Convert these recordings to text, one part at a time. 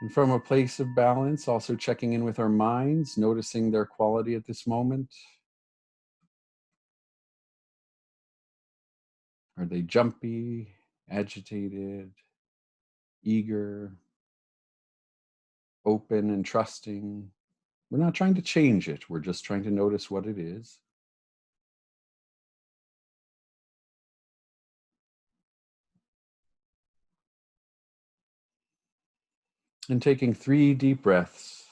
And from a place of balance, also checking in with our minds, noticing their quality at this moment. Are they jumpy, agitated, eager, open and trusting? We're not trying to change it. We're just trying to notice what it is. And taking 3 deep breaths,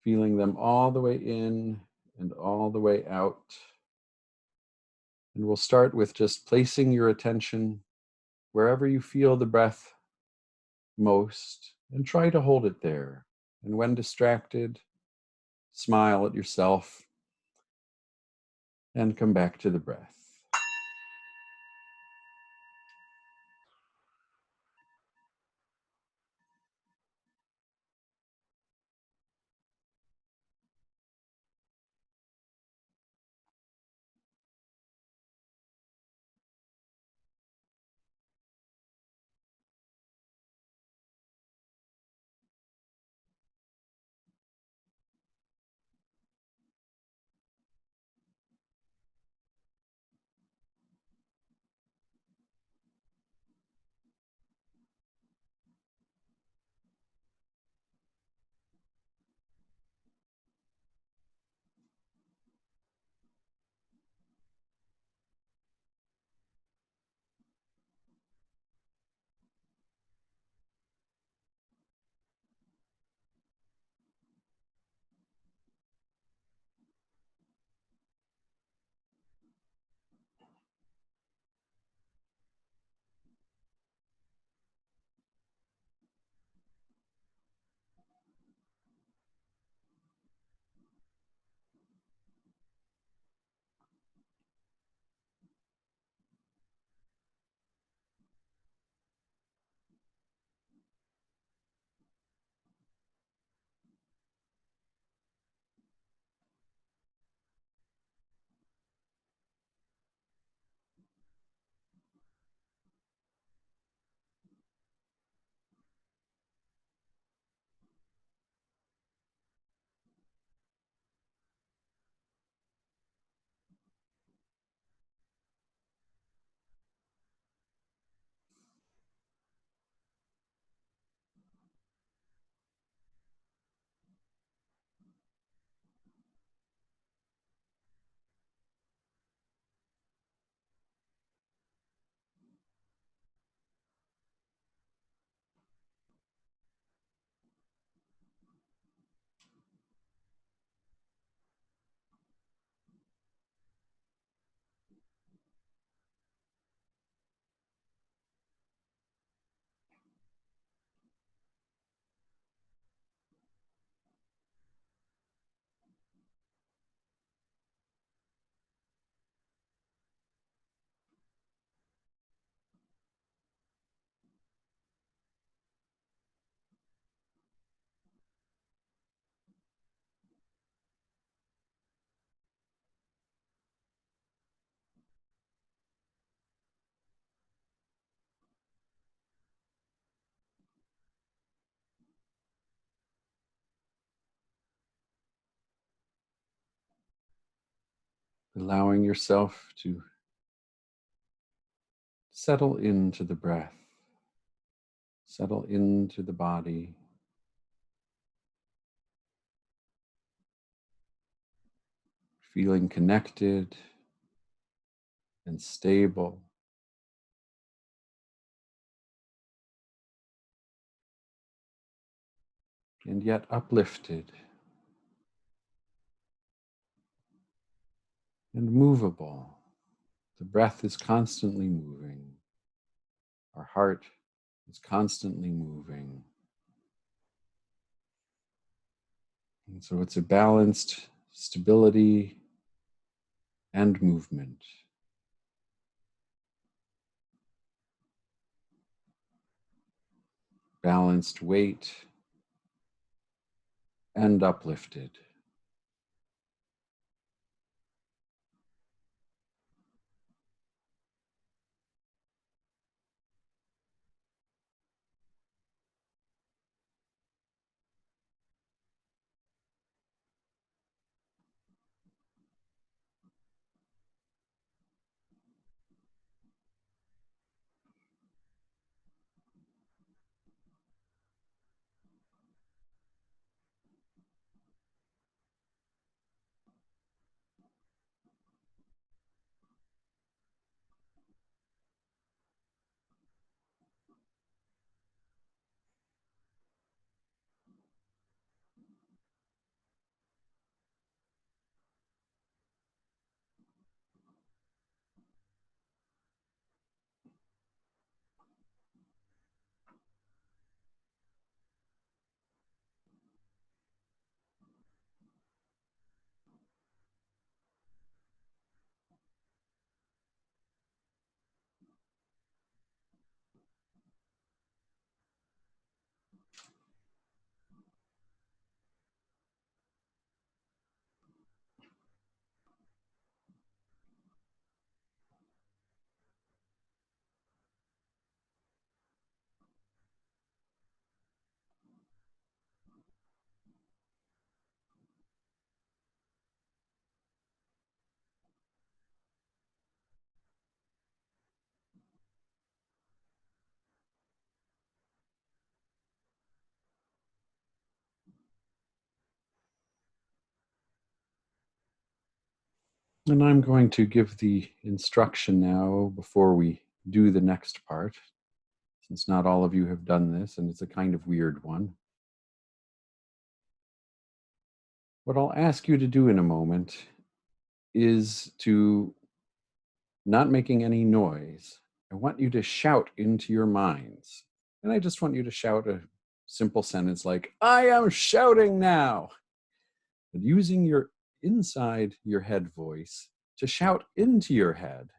feeling them all the way in and all the way out. And we'll start with just placing your attention wherever you feel the breath most and try to hold it there. And when distracted, smile at yourself and come back to the breath. Allowing yourself to settle into the breath, settle into the body, feeling connected and stable. And yet uplifted and movable. The breath is constantly moving. Our heart is constantly moving. And so it's a balanced stability and movement. Balanced weight and uplifted. And I'm going to give the instruction now before we do the next part, since not all of you have done this, and it's a kind of weird one. What I'll ask you to do in a moment is to, not making any noise, I want you to shout into your minds. And I just want you to shout a simple sentence like, I am shouting now. But using your inside your head voice to shout into your head.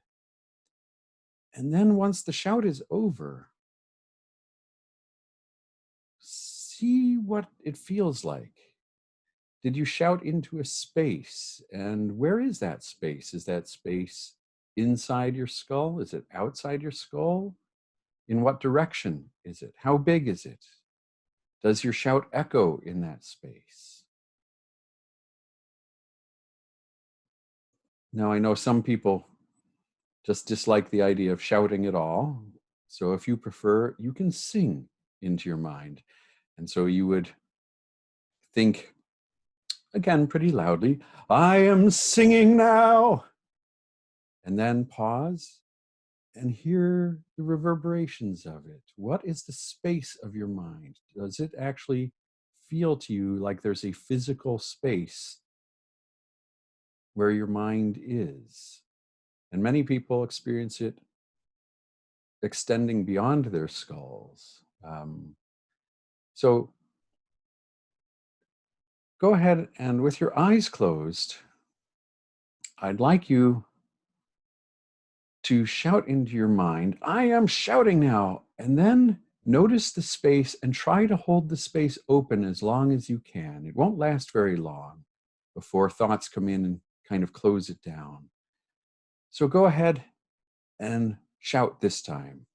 And then once the shout is over, see what it feels like. Did you shout into a space? And where is that space? Is that space inside your skull? Is it outside your skull? In what direction is it? How big is it? Does your shout echo in that space? Now, I know some people just dislike the idea of shouting at all. So if you prefer, you can sing into your mind. And so you would think, again, pretty loudly, I am singing now. And then pause and hear the reverberations of it. What is the space of your mind? Does it actually feel to you like there's a physical space where your mind is? And many people experience it extending beyond their skulls. So go ahead and with your eyes closed, I'd like you to shout into your mind, I am shouting now. And then notice the space and try to hold the space open as long as you can. It won't last very long before thoughts come in and kind of close it down. So go ahead and shout this time.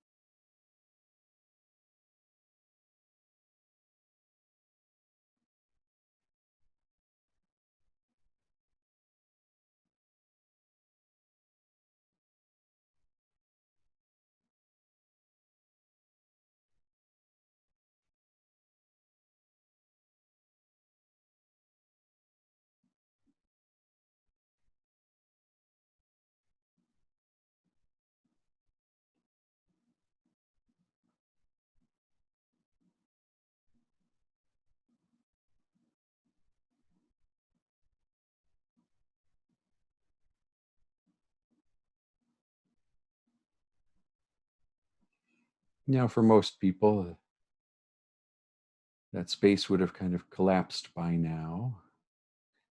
Now, for most people, that space would have kind of collapsed by now.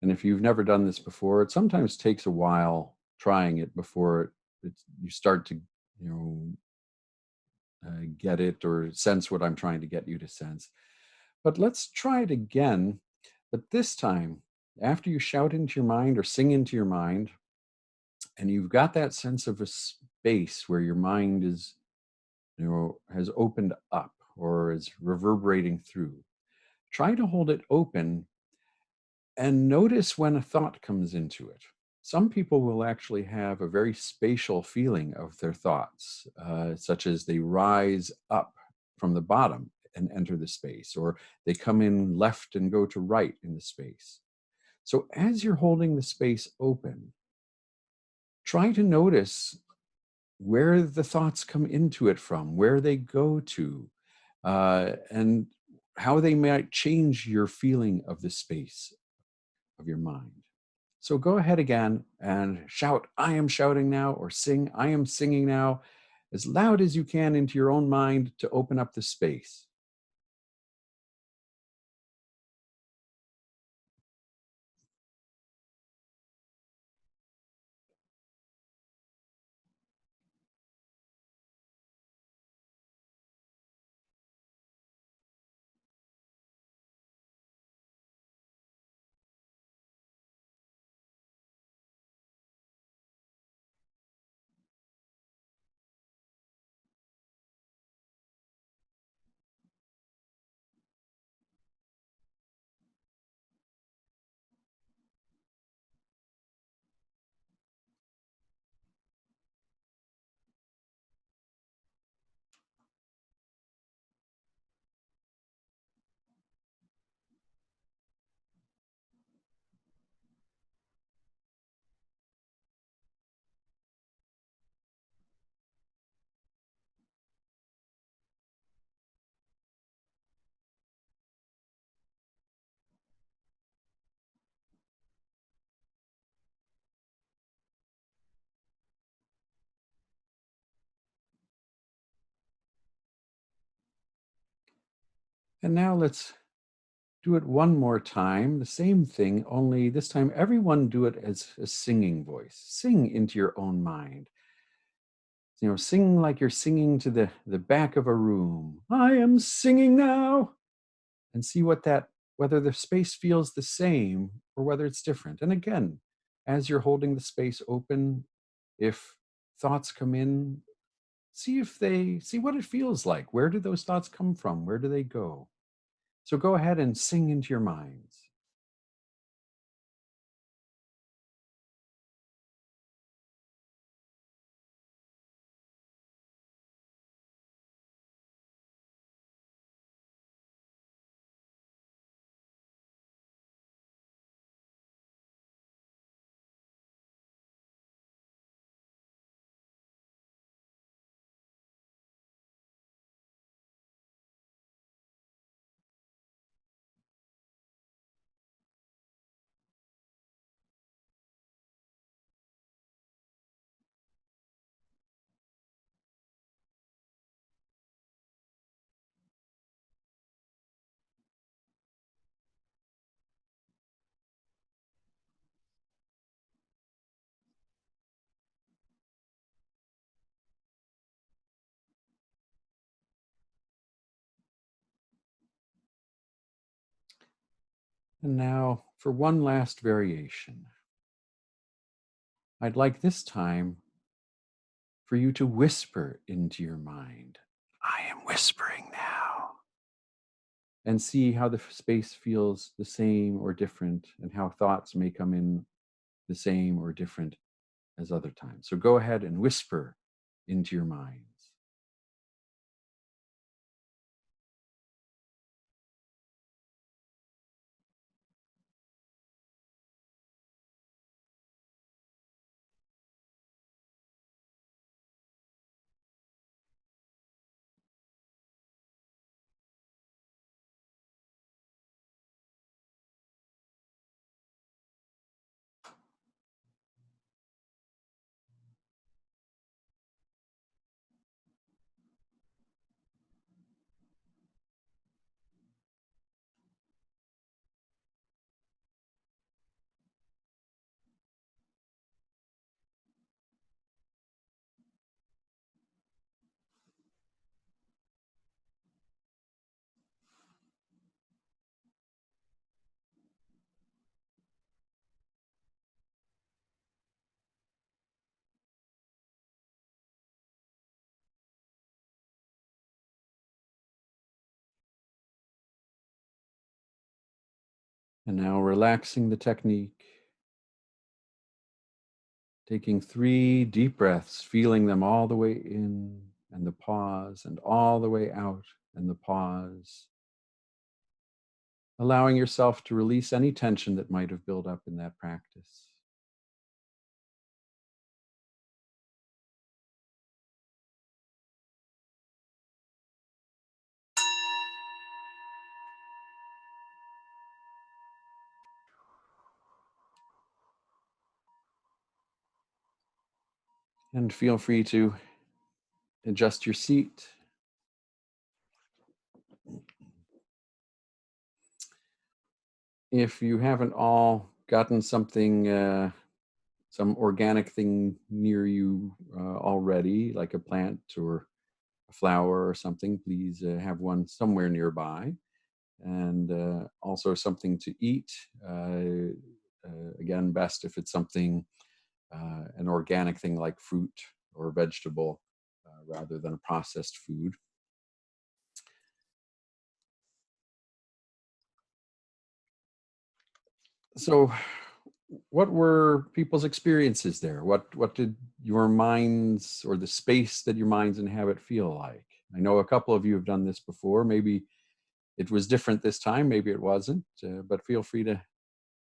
And if you've never done this before, it sometimes takes a while trying it before you start to, get it or sense what I'm trying to get you to sense. But let's try it again. But this time, after you shout into your mind or sing into your mind, and you've got that sense of a space where your mind is, has opened up or is reverberating through, try to hold it open and notice when a thought comes into it. Some people will actually have a very spatial feeling of their thoughts, such as they rise up from the bottom and enter the space, or they come in left and go to right in the space. So as you're holding the space open, try to notice where the thoughts come into it from, where they go to, and how they might change your feeling of the space of your mind. So go ahead again and shout, I am shouting now, or sing, I am singing now, as loud as you can into your own mind to open up the space. And now let's do it one more time, the same thing, only this time everyone do it as a singing voice. Sing into your own mind. Sing like you're singing to the back of a room. I am singing now. And see whether the space feels the same or whether it's different. And again, as you're holding the space open, if thoughts come in, see what it feels like. Where do those thoughts come from? Where do they go? So go ahead and sing into your minds. And now for one last variation. I'd like this time for you to whisper into your mind. I am whispering now. And see how the space feels the same or different, and how thoughts may come in the same or different as other times. So go ahead and whisper into your minds. And now relaxing the technique, taking 3 deep breaths, feeling them all the way in and the pause, and all the way out and the pause. Allowing yourself to release any tension that might have built up in that practice. And feel free to adjust your seat. If you haven't all gotten some organic thing near you already, like a plant or a flower or something, please have one somewhere nearby. And also something to eat. Again, best if it's something, an organic thing like fruit or vegetable, rather than a processed food. So, what were people's experiences there? What did your minds, or the space that your minds inhabit, feel like? I know a couple of you have done this before. Maybe it was different this time. Maybe it wasn't. But feel free to,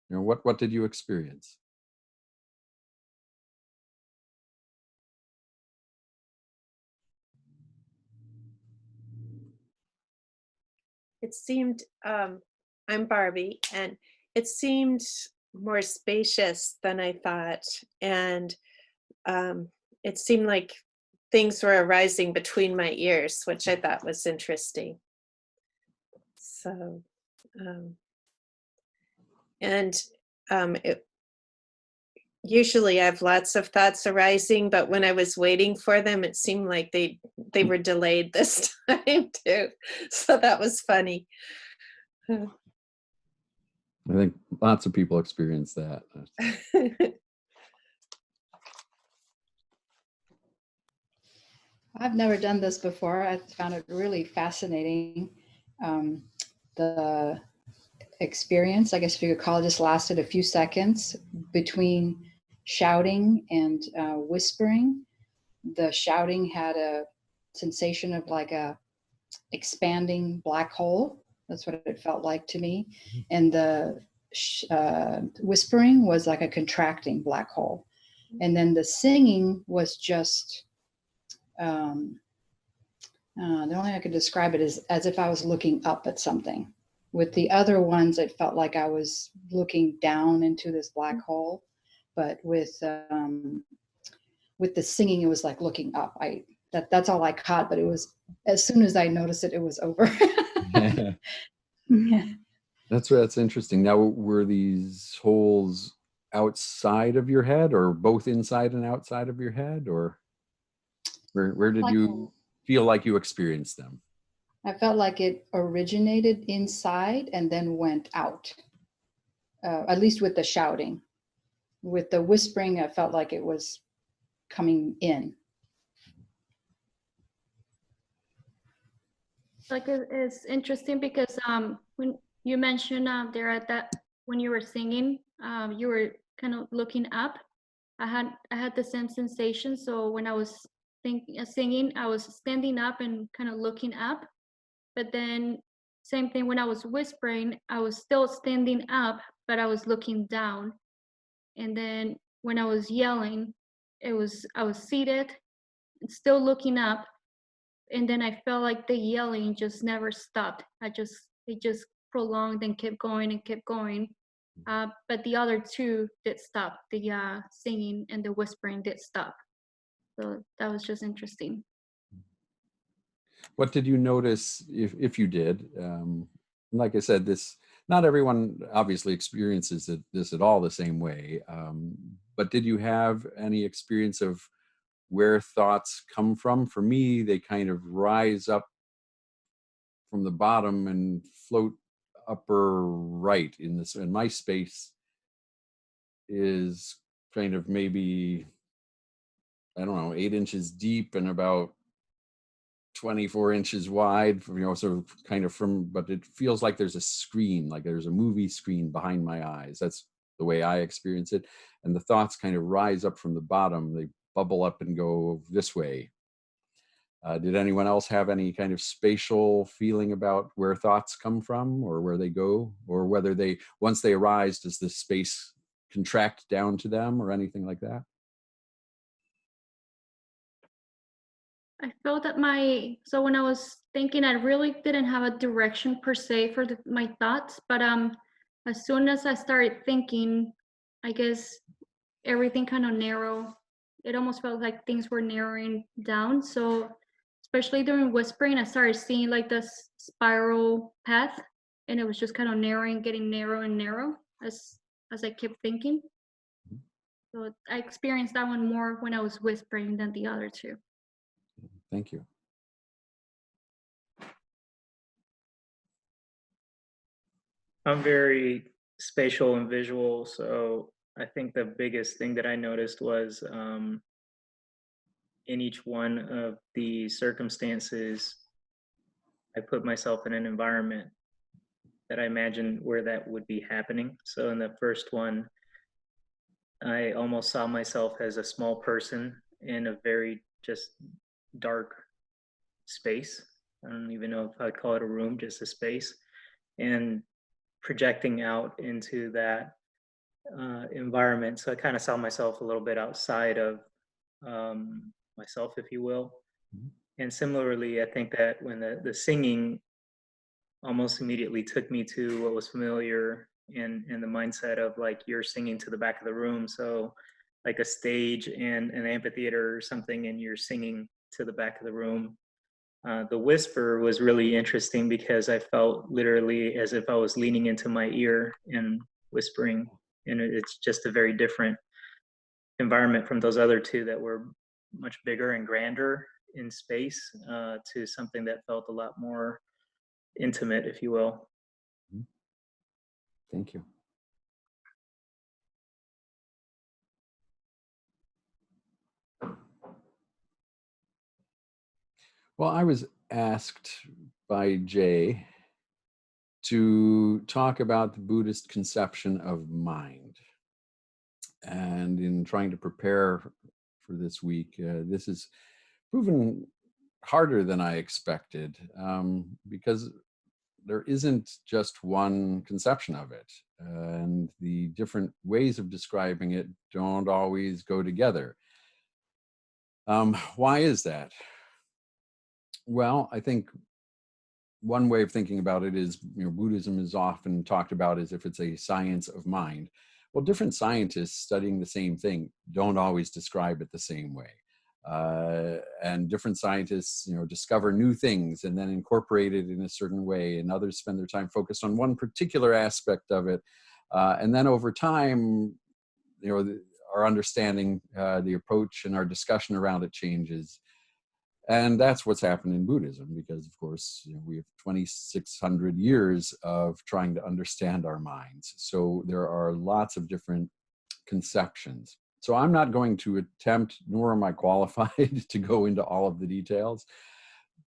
what did you experience? It seemed, I'm Barbie, and it seemed more spacious than I thought. And it seemed like things were arising between my ears, which I thought was interesting. So, um, and it, usually I have lots of thoughts arising, but when I was waiting for them, it seemed like they were delayed this time too. So that was funny. I think lots of people experience that. I've never done this before. I found it really fascinating. Um, the experience, I guess if you could call it, just lasted a few seconds between shouting and whispering. The shouting had a sensation of like a expanding black hole. That's what it felt like to me. And the whispering was like a contracting black hole. And then the singing was just, the only way I could describe it is as if I was looking up at something. With the other ones, it felt like I was looking down into this black hole. But with the singing, it was like looking up. That's all I caught. But it was, as soon as I noticed it, it was over. Yeah. That's interesting. Now, were these holes outside of your head, or both inside and outside of your head, or where did Like, you feel like you experienced them? I felt like it originated inside and then went out. At least with the shouting. With the whispering, I felt like it was coming in. Like it's interesting because when you mentioned there at that when you were singing, you were kind of looking up. I had the same sensation. So when I was singing, I was standing up and kind of looking up. But then same thing when I was whispering, I was still standing up, but I was looking down. And then when I was yelling, I was seated and still looking up, and then I felt like the yelling just never stopped. It just prolonged and kept going and kept going. But the other two did stop. The singing and the whispering did stop. So that was just interesting. What did you notice, if you did? Like I said, this not everyone obviously experiences this at all the same way. But did you have any experience of where thoughts come from? For me, they kind of rise up from the bottom and float upper right in this. And my space is kind of maybe, I don't know, 8 inches deep and about 24 inches wide, sort of kind of but it feels like there's a screen, like there's a movie screen behind my eyes. That's the way I experience it. And the thoughts kind of rise up from the bottom. They bubble up and go this way. Did anyone else have any kind of spatial feeling about where thoughts come from or where they go, or whether once they arise, does the space contract down to them or anything like that? I felt that so when I was thinking, I really didn't have a direction per se for my thoughts, but as soon as I started thinking, I guess everything kind of narrowed. It almost felt like things were narrowing down. So especially during whispering, I started seeing like this spiral path, and it was just kind of narrowing, getting narrow and narrow as I kept thinking. So I experienced that one more when I was whispering than the other two. Thank you. I'm very spatial and visual, so I think the biggest thing that I noticed was in each one of the circumstances, I put myself in an environment that I imagined where that would be happening. So in the first one, I almost saw myself as a small person in a very just dark space. I don't even know if I'd call it a room, just a space. And projecting out into that environment. So I kind of saw myself a little bit outside of myself, if you will. Mhm. And similarly, I think that when the singing almost immediately took me to what was familiar in the mindset of like you're singing to the back of the room. So like a stage and an amphitheater or something, and you're singing to the back of the room. The whisper was really interesting because I felt literally as if I was leaning into my ear and whispering, and it's just a very different environment from those other two that were much bigger and grander in space, to something that felt a lot more intimate, if you will. Thank you. Well, I was asked by Jay to talk about the Buddhist conception of mind. And in trying to prepare for this week, this has proven harder than I expected, because there isn't just one conception of it, and the different ways of describing it don't always go together. Why is that? Well, I think one way of thinking about it is, Buddhism is often talked about as if it's a science of mind. Well, different scientists studying the same thing don't always describe it the same way. And different scientists, discover new things and then incorporate it in a certain way, and others spend their time focused on one particular aspect of it. And then over time, our understanding, the approach and our discussion around it changes. And that's what's happened in Buddhism, because, of course, we have 2,600 years of trying to understand our minds. So there are lots of different conceptions. So I'm not going to attempt, nor am I qualified to go into all of the details,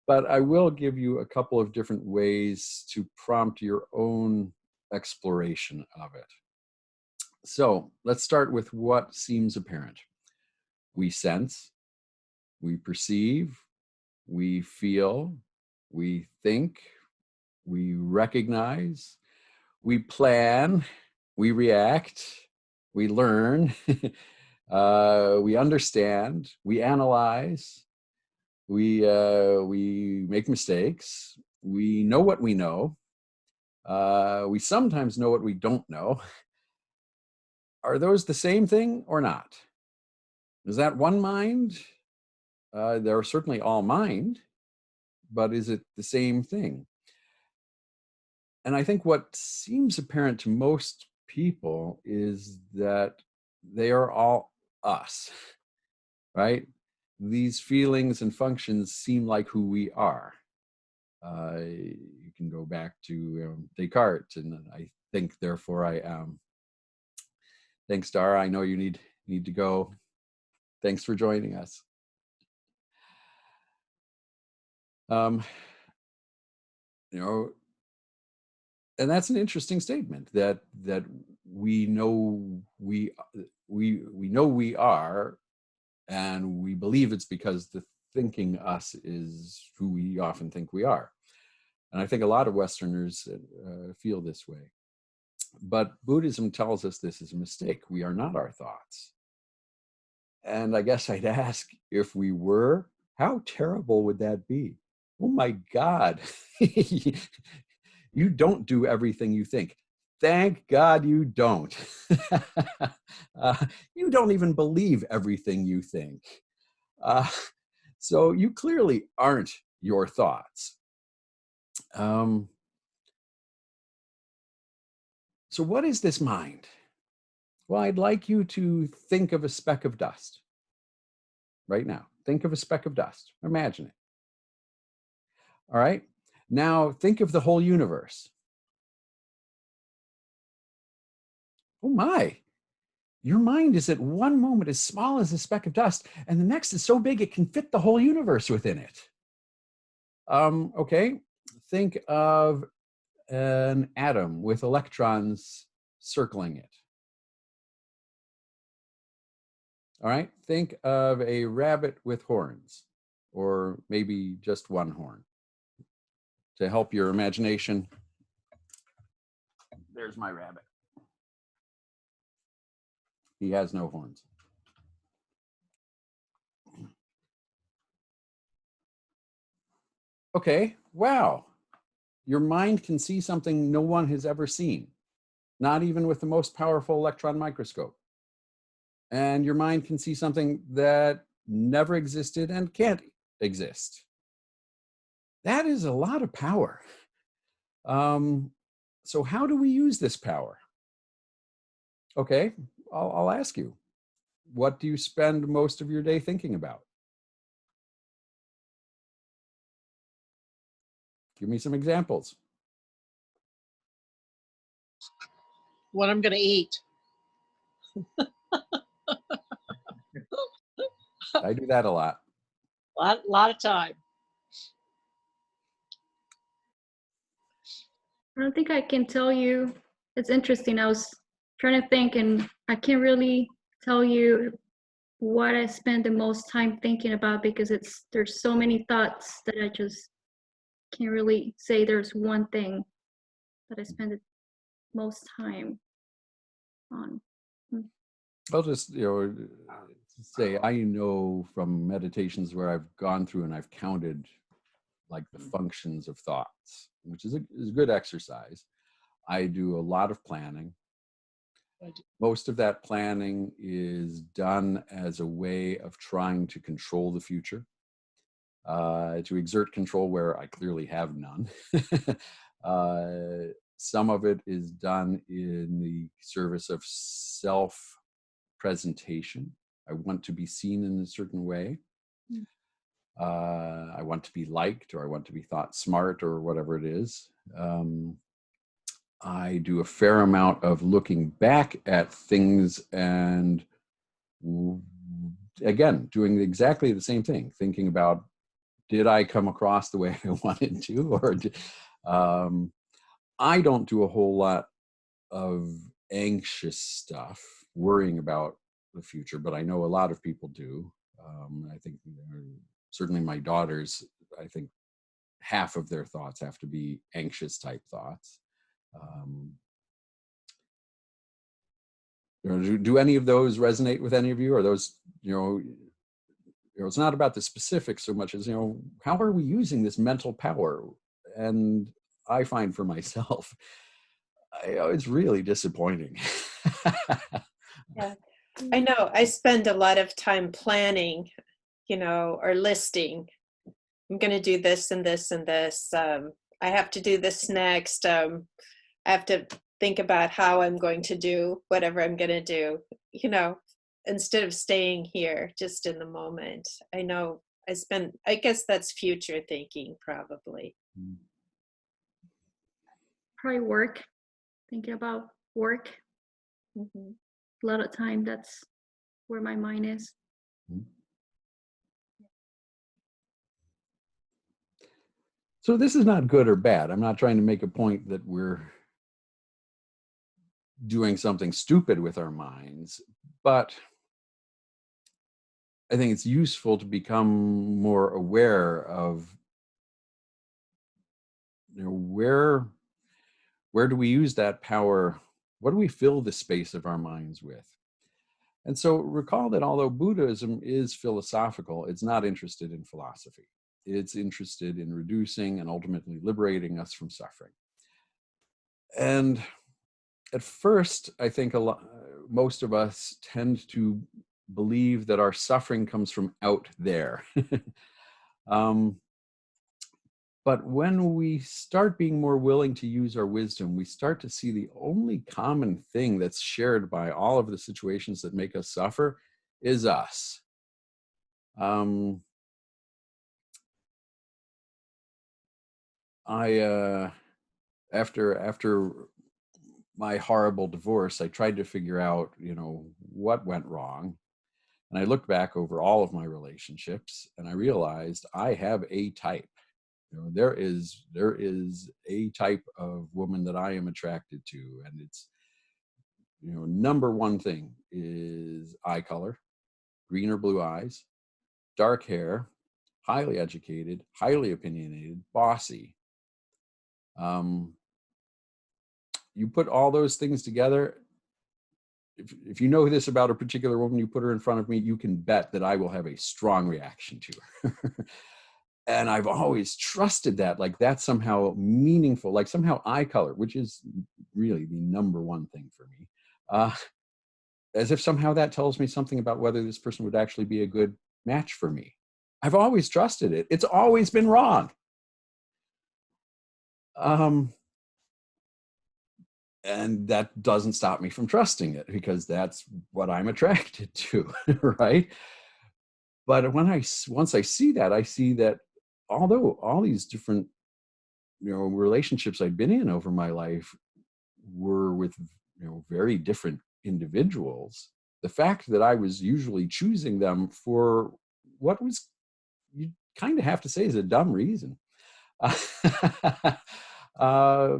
but I will give you a couple of different ways to prompt your own exploration of it. So let's start with what seems apparent. We sense, we perceive, we feel, we think, we recognize, we plan, we react, we learn, we understand, we analyze, we make mistakes, we know what we know, we sometimes know what we don't know. Are those the same thing or not? Is that one mind? They're certainly all mind, but is it the same thing? And I think what seems apparent to most people is that they are all us, right? These feelings and functions seem like who we are. You can go back to Descartes, and I think, therefore I am. Thanks, Dara. I know you need to go. Thanks for joining us. And that's an interesting statement, that we know we know we are, and we believe it's because the thinking us is who we often think we are. And I think a lot of Westerners feel this way. But Buddhism tells us this is a mistake. We are not our thoughts. And I guess I'd ask, if we were, how terrible would that be? Oh my God, you don't do everything you think. Thank God you don't. You don't even believe everything you think. So you clearly aren't your thoughts. So what is this mind? Well, I'd like you to think of a speck of dust right now. Think of a speck of dust. Imagine it. All right. Now think of the whole universe. Oh my, your mind is at one moment as small as a speck of dust, and the next is so big it can fit the whole universe within it. Okay, think of an atom with electrons circling it. All right, think of a rabbit with horns, or maybe just one horn. To help your imagination, there's my rabbit. He has no horns. Okay, wow. Your mind can see something no one has ever seen, not even with the most powerful electron microscope. And your mind can see something that never existed and can't exist. That is a lot of power. So how do we use this power? Okay, I'll ask you. What do you spend most of your day thinking about? Give me some examples. What I'm going to eat. I do that a lot. Lot of time. I don't think I can tell you. It's interesting. I was trying to think, and I can't really tell you what I spend the most time thinking about because there's so many thoughts that I just can't really say there's one thing that I spend the most time on. I'll just, say I know from meditations where I've gone through and I've counted like the functions of thoughts, which is a good exercise. I do a lot of planning. Most of that planning is done as a way of trying to control the future, to exert control where I clearly have none. Some of it is done in the service of self-presentation. I want to be seen in a certain way. I want to be liked, or I want to be thought smart, or whatever it is. I do a fair amount of looking back at things and, again, doing exactly the same thing, thinking about, did I come across the way I wanted to? Or I don't do a whole lot of anxious stuff, worrying about the future, but I know a lot of people do. I think certainly my daughters, I think half of their thoughts have to be anxious type thoughts. Do any of those resonate with any of you? Or those, it's not about the specifics so much as, how are we using this mental power? And I find for myself, it's really disappointing. Yeah, I know. I spend a lot of time planning, or listing. I'm going to do this and this and this. I have to do this next. I have to think about how I'm going to do whatever I'm going to do, instead of staying here just in the moment. I know I guess that's future thinking, probably. Probably work, thinking about work. Mm-hmm. A lot of time, that's where my mind is. So this is not good or bad. I'm not trying to make a point that we're doing something stupid with our minds, but I think it's useful to become more aware of, where do we use that power? What do we fill the space of our minds with? And so recall that although Buddhism is philosophical, it's not interested in philosophy. It's interested in reducing and ultimately liberating us from suffering. And at first, I think most of us tend to believe that our suffering comes from out there. But when we start being more willing to use our wisdom, we start to see the only common thing that's shared by all of the situations that make us suffer is us. After my horrible divorce, I tried to figure out, what went wrong. And I looked back over all of my relationships and I realized I have a type. There is a type of woman that I am attracted to. And it's, number one thing is eye color, green or blue eyes, dark hair, highly educated, highly opinionated, bossy. You put all those things together. If you know this about a particular woman, you put her in front of me, you can bet that I will have a strong reaction to her. And I've always trusted that, like that's somehow meaningful, like somehow eye color, which is really the number one thing for me, as if somehow that tells me something about whether this person would actually be a good match for me. I've always trusted it. It's always been wrong. And that doesn't stop me from trusting it because that's what I'm attracted to, right? But once I see that, I see that although all these different relationships I'd been in over my life were with very different individuals, the fact that I was usually choosing them for what was, you kind of have to say, is a dumb reason. uh,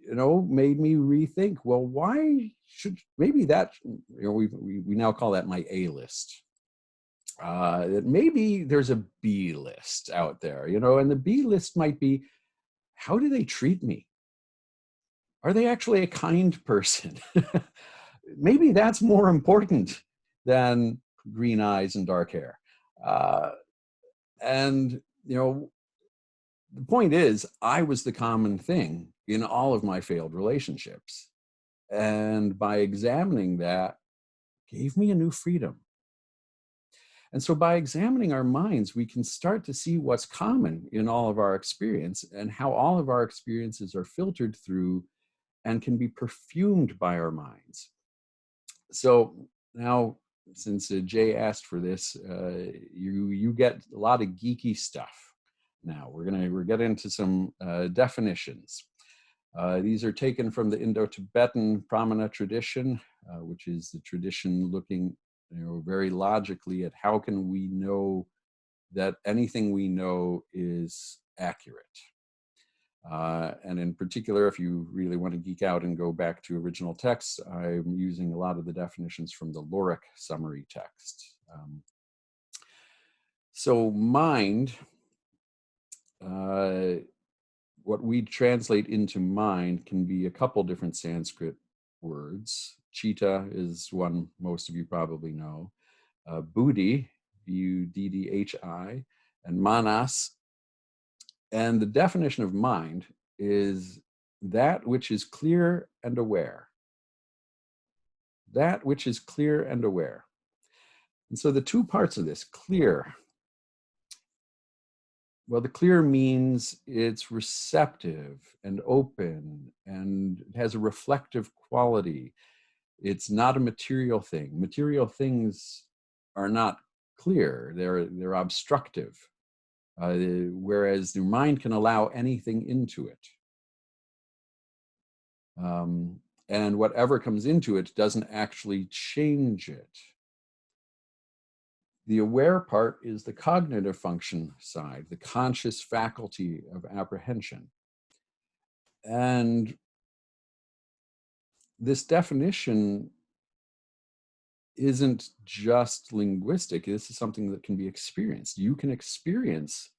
made me rethink, well, why should, maybe that, we now call that my A list. That maybe there's a B list out there, and the B list might be, how do they treat me? Are they actually a kind person? Maybe that's more important than green eyes and dark hair. And, the point is, I was the common thing in all of my failed relationships. And by examining that, gave me a new freedom. And so by examining our minds, we can start to see what's common in all of our experience and how all of our experiences are filtered through and can be perfumed by our minds. So now, since Jay asked for this, you get a lot of geeky stuff. Now we're getting into some definitions. These are taken from the Indo-Tibetan Pramana tradition, which is the tradition looking, very logically at how can we know that anything we know is accurate. And in particular, if you really want to geek out and go back to original texts, I'm using a lot of the definitions from the Lorik summary text. So mind, what we translate into mind can be a couple different Sanskrit words. Chitta is one most of you probably know. Buddhi, Buddhi, and manas. And the definition of mind is that which is clear and aware. That which is clear and aware. And so the two parts of this, clear, well, the clear means it's receptive and open and it has a reflective quality. It's not a material thing. Material things are not clear, they're obstructive. Whereas your mind can allow anything into it. And whatever comes into it doesn't actually change it. The aware part is the cognitive function side, the conscious faculty of apprehension. And this definition isn't just linguistic. This is something that can be experienced. You can experience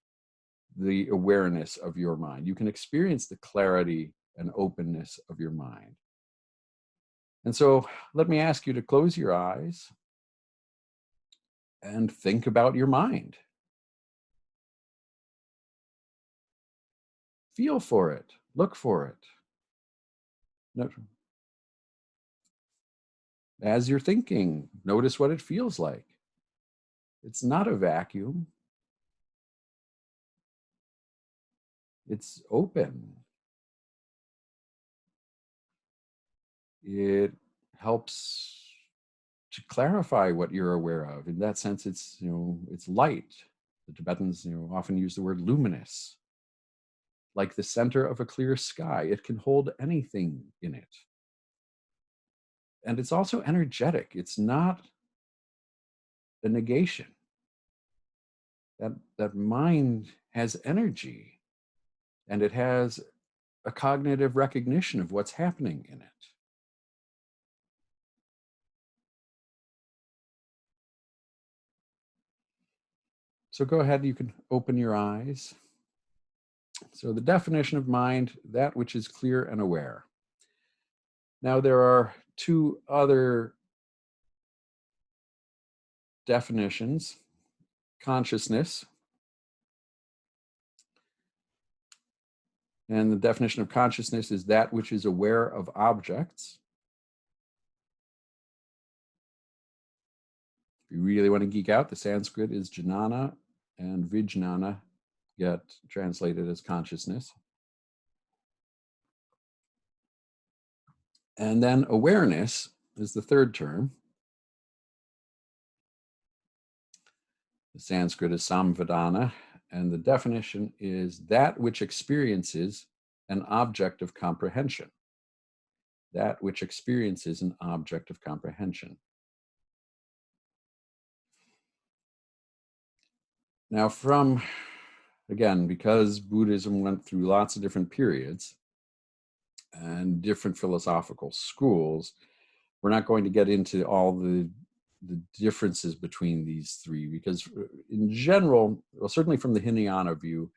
the awareness of your mind. You can experience the clarity and openness of your mind. And so let me ask you to close your eyes and think about your mind. Feel for it, look for it. As you're thinking, notice what it feels like. It's not a vacuum. It's open. It helps to clarify what you're aware of. In that sense, it's, it's light. The Tibetans, often use the word luminous. Like the center of a clear sky, it can hold anything in it. And it's also energetic. It's not a negation. That mind has energy, and it has a cognitive recognition of what's happening in it. So go ahead, you can open your eyes. So the definition of mind, that which is clear and aware. Now there are two other definitions. Consciousness. And the definition of consciousness is that which is aware of objects. If you really want to geek out, the Sanskrit is jnana, and vijnana get translated as consciousness. And then awareness is the third term. The Sanskrit is samvedana, and the definition is that which experiences an object of comprehension. That which experiences an object of comprehension. Now again, because Buddhism went through lots of different periods and different philosophical schools, we're not going to get into all the differences between these three, because in general, well, certainly from the Hinayana view,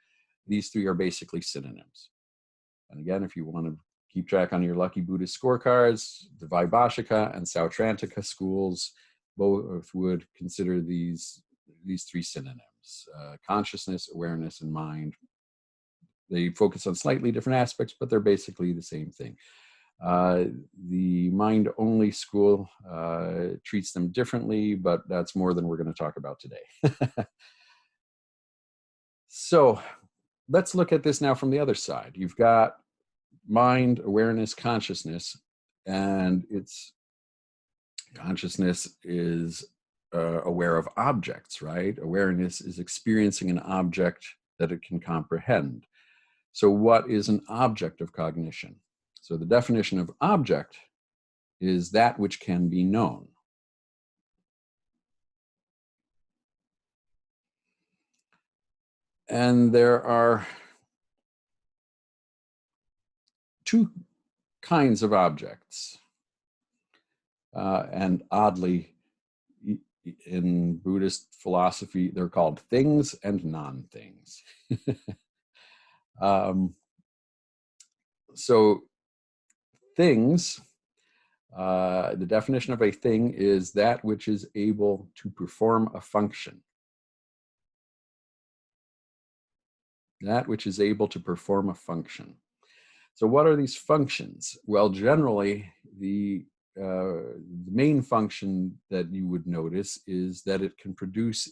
these three are basically synonyms. And again, if you want to keep track on your lucky Buddhist scorecards, the Vaibhashika and Sautrantika schools both would consider these three synonyms: consciousness, awareness, and mind. They focus on slightly different aspects, but they're basically the same thing. The mind-only school treats them differently, but that's more than we're going to talk about today. So let's look at this now from the other side. You've got mind, awareness, consciousness, and consciousness is aware of objects, right? Awareness is experiencing an object that it can comprehend. So what is an object of cognition? So the definition of object is that which can be known. And there are two kinds of objects. And oddly, in Buddhist philosophy, they're called things and non-things. So things, the definition of a thing is that which is able to perform a function. That which is able to perform a function. So what are these functions? Well, generally, the main function that you would notice is that it can produce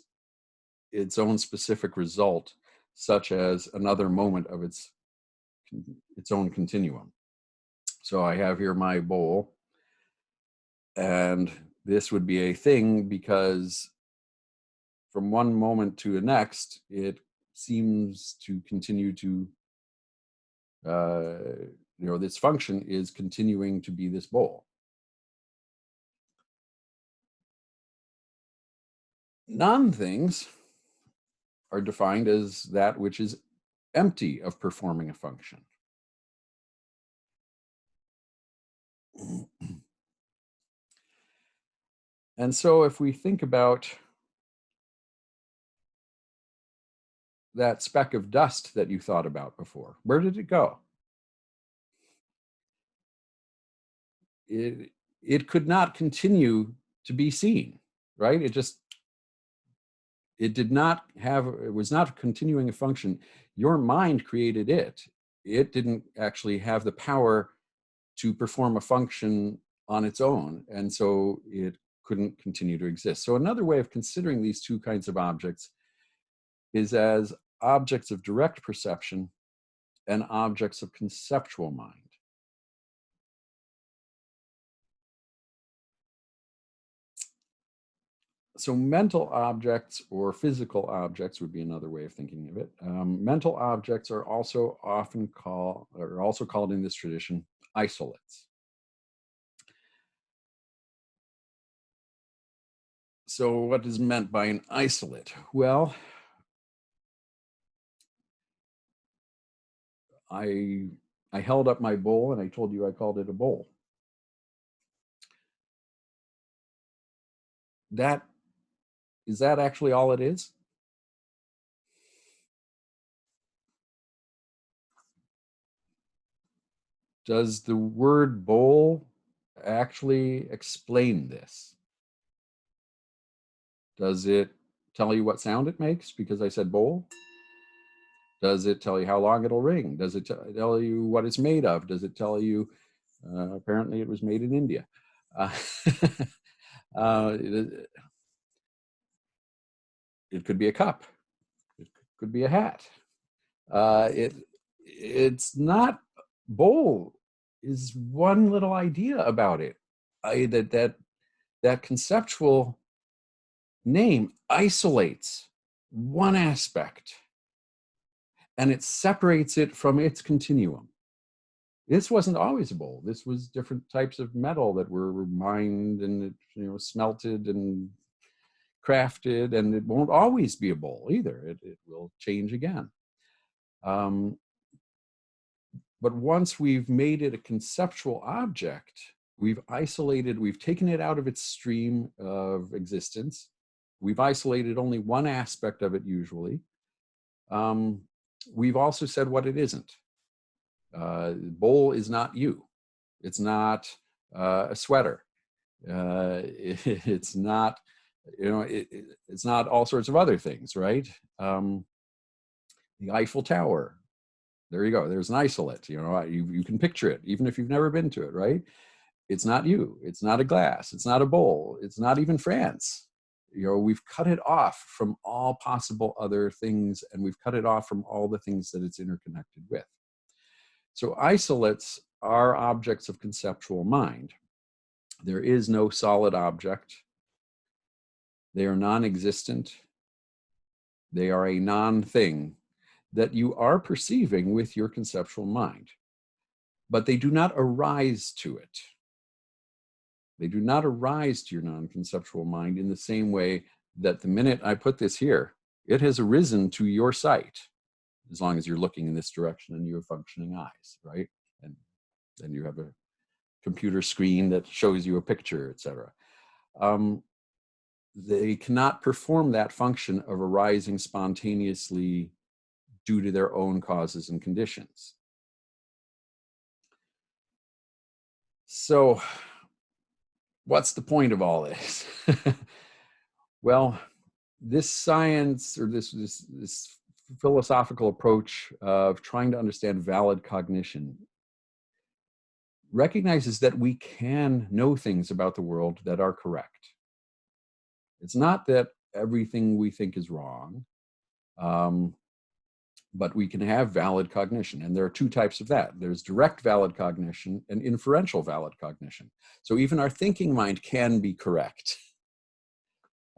its own specific result, such as another moment of its own continuum. So I have here my bowl, and this would be a thing because from one moment to the next, it seems to continue to, this function is continuing to be this bowl. Non-things are defined as that which is empty of performing a function. And so if we think about that speck of dust that you thought about before, where did it go? It could not continue to be seen, right? It was not continuing a function. Your mind created it. It didn't actually have the power to perform a function on its own, and so it couldn't continue to exist. So another way of considering these two kinds of objects is as objects of direct perception and objects of conceptual mind. So mental objects or physical objects would be another way of thinking of it. Mental objects are also called in this tradition isolates. So what is meant by an isolate? Well, I held up my bowl and I told you I called it a bowl. Is that actually all it is? Does the word bowl actually explain this? Does it tell you what sound it makes because I said bowl? Does it tell you how long it'll ring? Does it tell you what it's made of? Does it tell you, apparently it was made in India. It could be a cup. It could be a hat. It's not bowl is one little idea about it. That conceptual name isolates one aspect and it separates it from its continuum. This wasn't always a bowl. This was different types of metal that were mined and, smelted and crafted, and it won't always be a bowl either. It will change again. But once we've made it a conceptual object, we've isolated, we've taken it out of its stream of existence. We've isolated only one aspect of it usually. We've also said what it isn't. Bowl is not you. It's not a sweater. It's not, it's not all sorts of other things, right? The Eiffel Tower. There you go. There's an isolate. You can picture it, even if you've never been to it, right? It's not you. It's not a glass. It's not a bowl. It's not even France. We've cut it off from all possible other things, and we've cut it off from all the things that it's interconnected with. So isolates are objects of conceptual mind. There is no solid object. They are non-existent. They are a non-thing that you are perceiving with your conceptual mind, but they do not arise to it. They do not arise to your non-conceptual mind in the same way that the minute I put this here, it has arisen to your sight, as long as you're looking in this direction and you have functioning eyes, right? And then you have a computer screen that shows you a picture, etc. They cannot perform that function of arising spontaneously due to their own causes and conditions. So, what's the point of all this? Well, this science, or this philosophical approach of trying to understand valid cognition, recognizes that we can know things about the world that are correct. It's not that everything we think is wrong, but we can have valid cognition. And there are two types of that. There's direct valid cognition and inferential valid cognition. So even our thinking mind can be correct.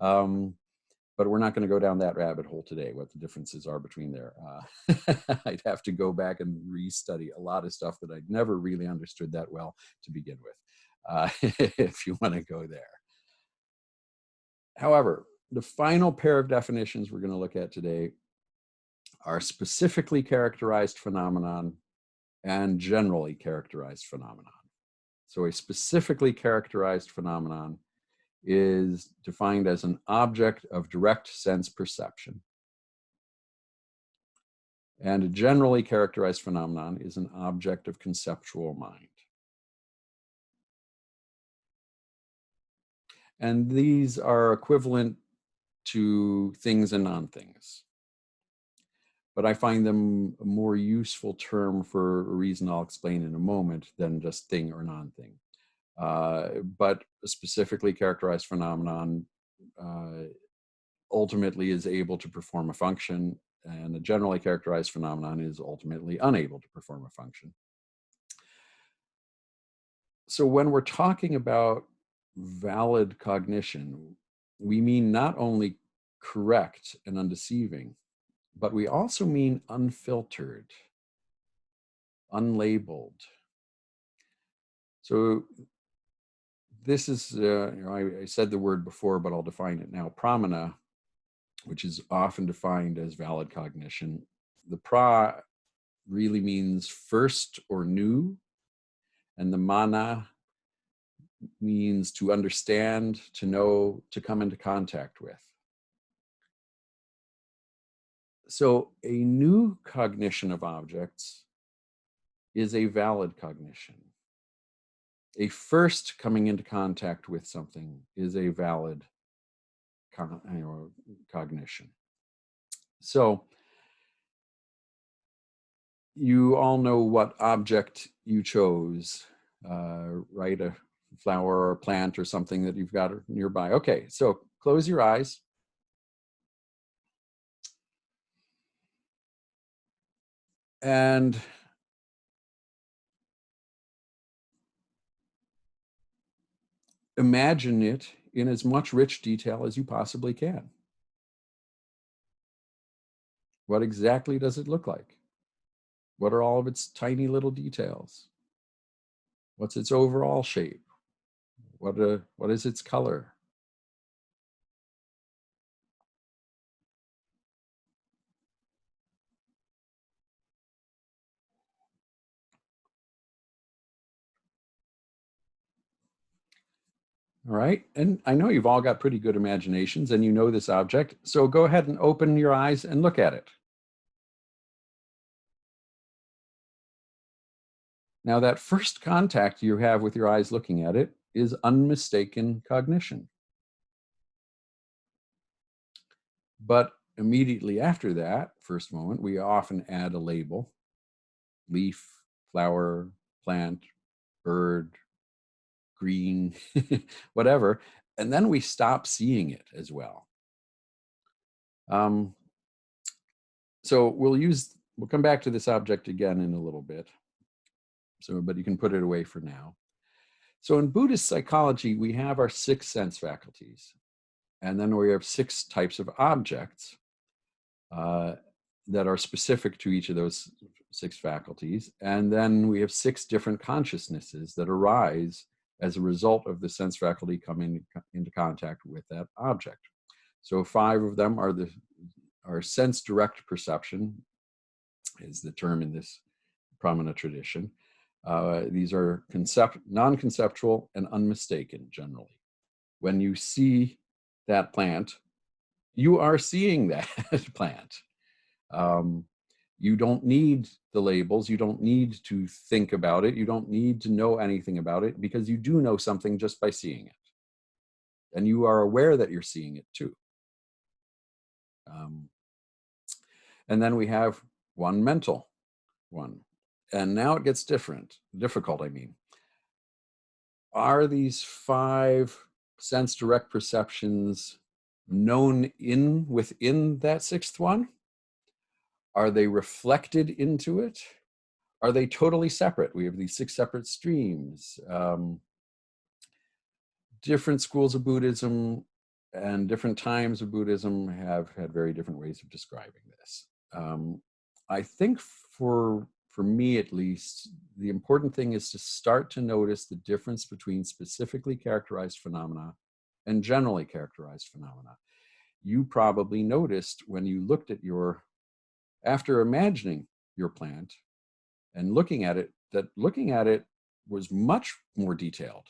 But we're not going to go down that rabbit hole today, what the differences are between there. I'd have to go back and restudy a lot of stuff that I'd never really understood that well to begin with, if you want to go there. However, the final pair of definitions we're going to look at today are specifically characterized phenomenon and generally characterized phenomenon. So a specifically characterized phenomenon is defined as an object of direct sense perception. And a generally characterized phenomenon is an object of conceptual mind. And these are equivalent to things and non-things. But I find them a more useful term for a reason I'll explain in a moment than just thing or non-thing. But a specifically characterized phenomenon ultimately is able to perform a function, and a generally characterized phenomenon is ultimately unable to perform a function. So when we're talking about valid cognition, we mean not only correct and undeceiving, but we also mean unfiltered, unlabeled. So this is, I said the word before, but I'll define it now. Pramana, which is often defined as valid cognition. The pra really means first or new, and the mana means to understand, to know, to come into contact with. So a new cognition of objects is a valid cognition. A first coming into contact with something is a valid cognition. So you all know what object you chose, right? A flower or a plant or something that you've got nearby. Okay, so close your eyes. And imagine it in as much rich detail as you possibly can. What exactly does it look like? What are all of its tiny little details? What's its overall shape? What is its color? All right, and I know you've all got pretty good imaginations and you know this object, so go ahead and open your eyes and look at it. Now, that first contact you have with your eyes looking at it is unmistaken cognition. But immediately after that first moment, we often add a label: leaf, flower, plant, bird, green, whatever, and then we stop seeing it as well. So we'll come back to this object again in a little bit. But you can put it away for now. So in Buddhist psychology, we have our 6 sense faculties, and then we have 6 types of objects that are specific to each of those 6 faculties. And then we have 6 different consciousnesses that arise as a result of the sense faculty coming into contact with that object. So 5 of them are sense direct perception, is the term in this Pramana tradition. These are non-conceptual and unmistaken generally. When you see that plant, you are seeing that plant. You don't need the labels. You don't need to think about it. You don't need to know anything about it, because you do know something just by seeing it. And you are aware that you're seeing it too. And then we have one mental one. And now it gets difficult, I mean. Are these 5 sense direct perceptions known within that 6th one? Are they reflected into it? Are they totally separate? We have these 6 separate streams. Different schools of Buddhism and different times of Buddhism have had very different ways of describing this. I think for me at least, the important thing is to start to notice the difference between specifically characterized phenomena and generally characterized phenomena. You probably noticed when you looked at after imagining your plant and looking at it, that looking at it was much more detailed.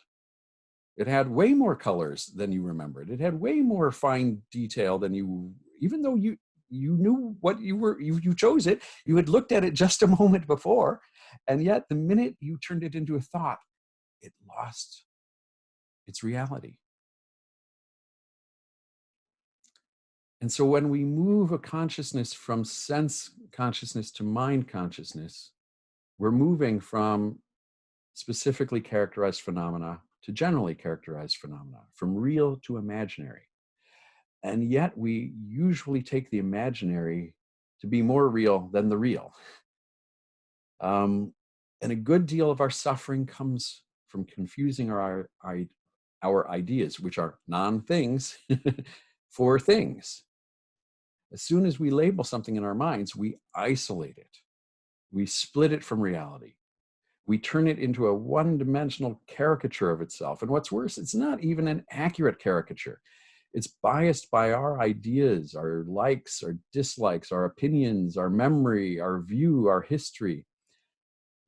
It had way more colors than you remembered. It had way more fine detail than even though you knew what you chose it, you had looked at it just a moment before, and yet the minute you turned it into a thought, it lost its reality. And so when we move a consciousness from sense consciousness to mind consciousness, we're moving from specifically characterized phenomena to generally characterized phenomena, from real to imaginary. And yet we usually take the imaginary to be more real than the real. And a good deal of our suffering comes from confusing our ideas, which are non-things, for things. As soon as we label something in our minds, we isolate it. We split it from reality. We turn it into a one-dimensional caricature of itself. And what's worse, it's not even an accurate caricature. It's biased by our ideas, our likes, our dislikes, our opinions, our memory, our view, our history.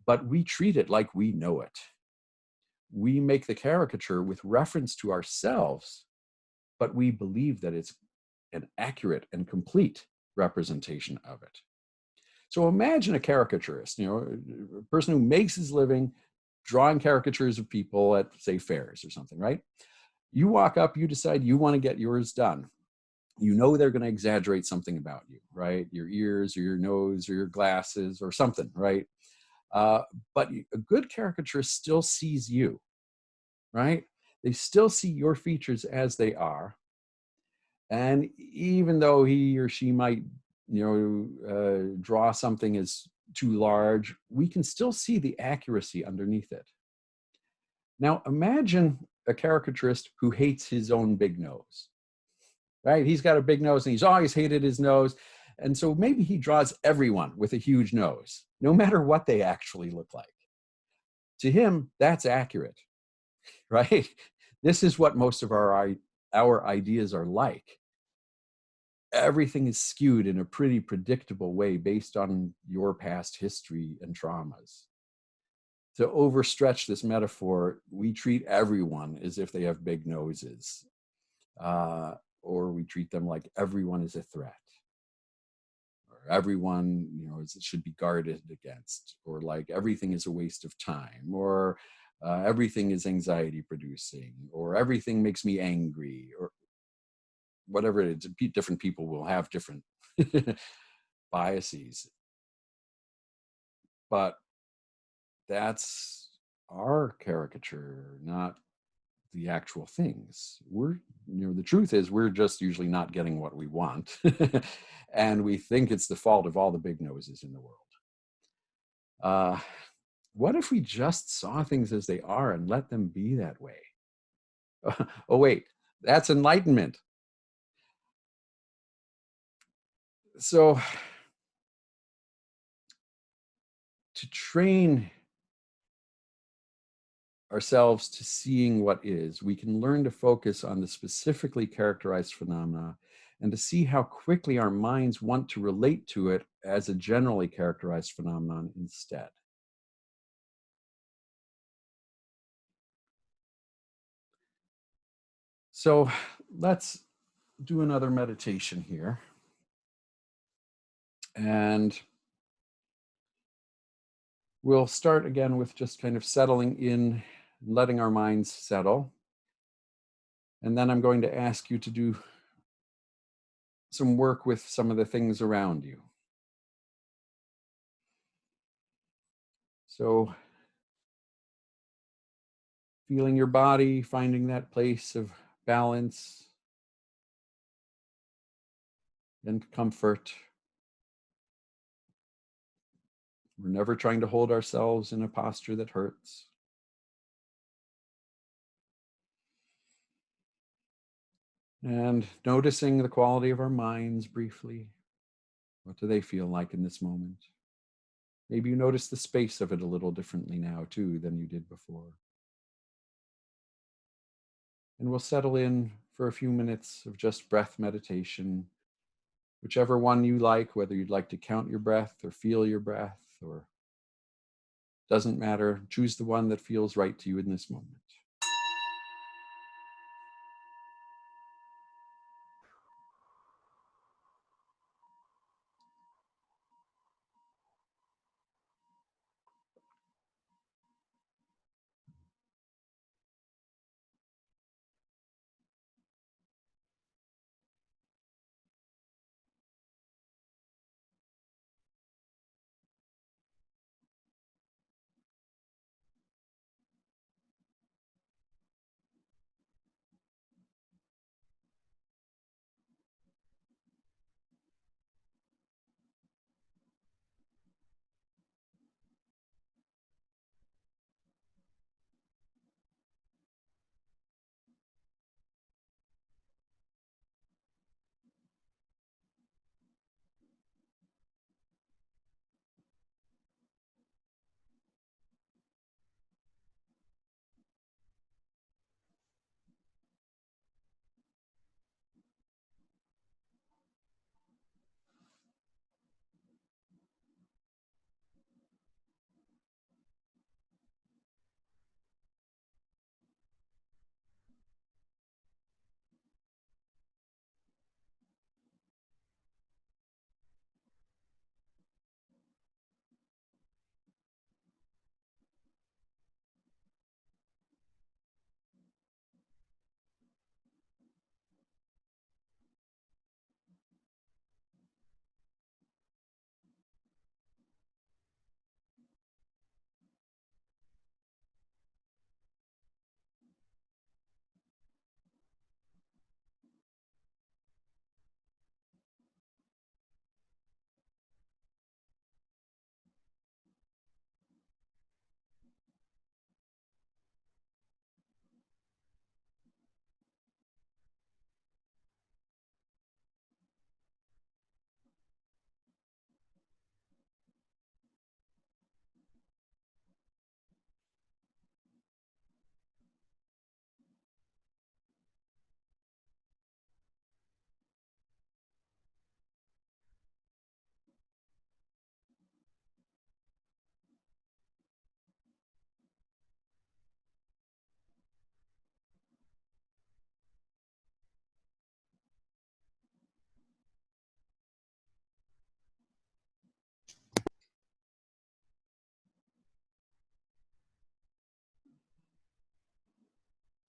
But we treat it like we know it. We make the caricature with reference to ourselves, but we believe that it's an accurate and complete representation of it. So imagine a caricaturist, a person who makes his living drawing caricatures of people at, say, fairs or something, right? You walk up, you decide you want to get yours done. You know they're going to exaggerate something about you, right? Your ears or your nose or your glasses or something, right? But a good caricaturist still sees you, right? They still see your features as they are. And even though he or she might, draw something as too large, we can still see the accuracy underneath it. Now, imagine a caricaturist who hates his own big nose, right? He's got a big nose and he's always hated his nose. And so maybe he draws everyone with a huge nose, no matter what they actually look like. To him, that's accurate, right? This is what most of our ideas are like. Everything is skewed in a pretty predictable way based on your past history and traumas. To overstretch this metaphor, we treat everyone as if they have big noses, or we treat them like everyone is a threat, or everyone, should be guarded against, or like everything is a waste of time, or everything is anxiety producing, or everything makes me angry, or whatever it is. Different people will have different biases, but that's our caricature, not the actual things. The truth is we're just usually not getting what we want. And we think it's the fault of all the big noses in the world. What if we just saw things as they are and let them be that way? Oh, wait, that's enlightenment. So to train ourselves to seeing what is, we can learn to focus on the specifically characterized phenomena and to see how quickly our minds want to relate to it as a generally characterized phenomenon instead. So let's do another meditation here. And we'll start again with just kind of settling in, letting our minds settle. And then I'm going to ask you to do some work with some of the things around you. So feeling your body, finding that place of balance and comfort. We're never trying to hold ourselves in a posture that hurts. And noticing the quality of our minds briefly. What do they feel like in this moment? Maybe you notice the space of it a little differently now too than you did before. And we'll settle in for a few minutes of just breath meditation, whichever one you like, whether you'd like to count your breath or feel your breath, or doesn't matter. Choose the one that feels right to you in this moment.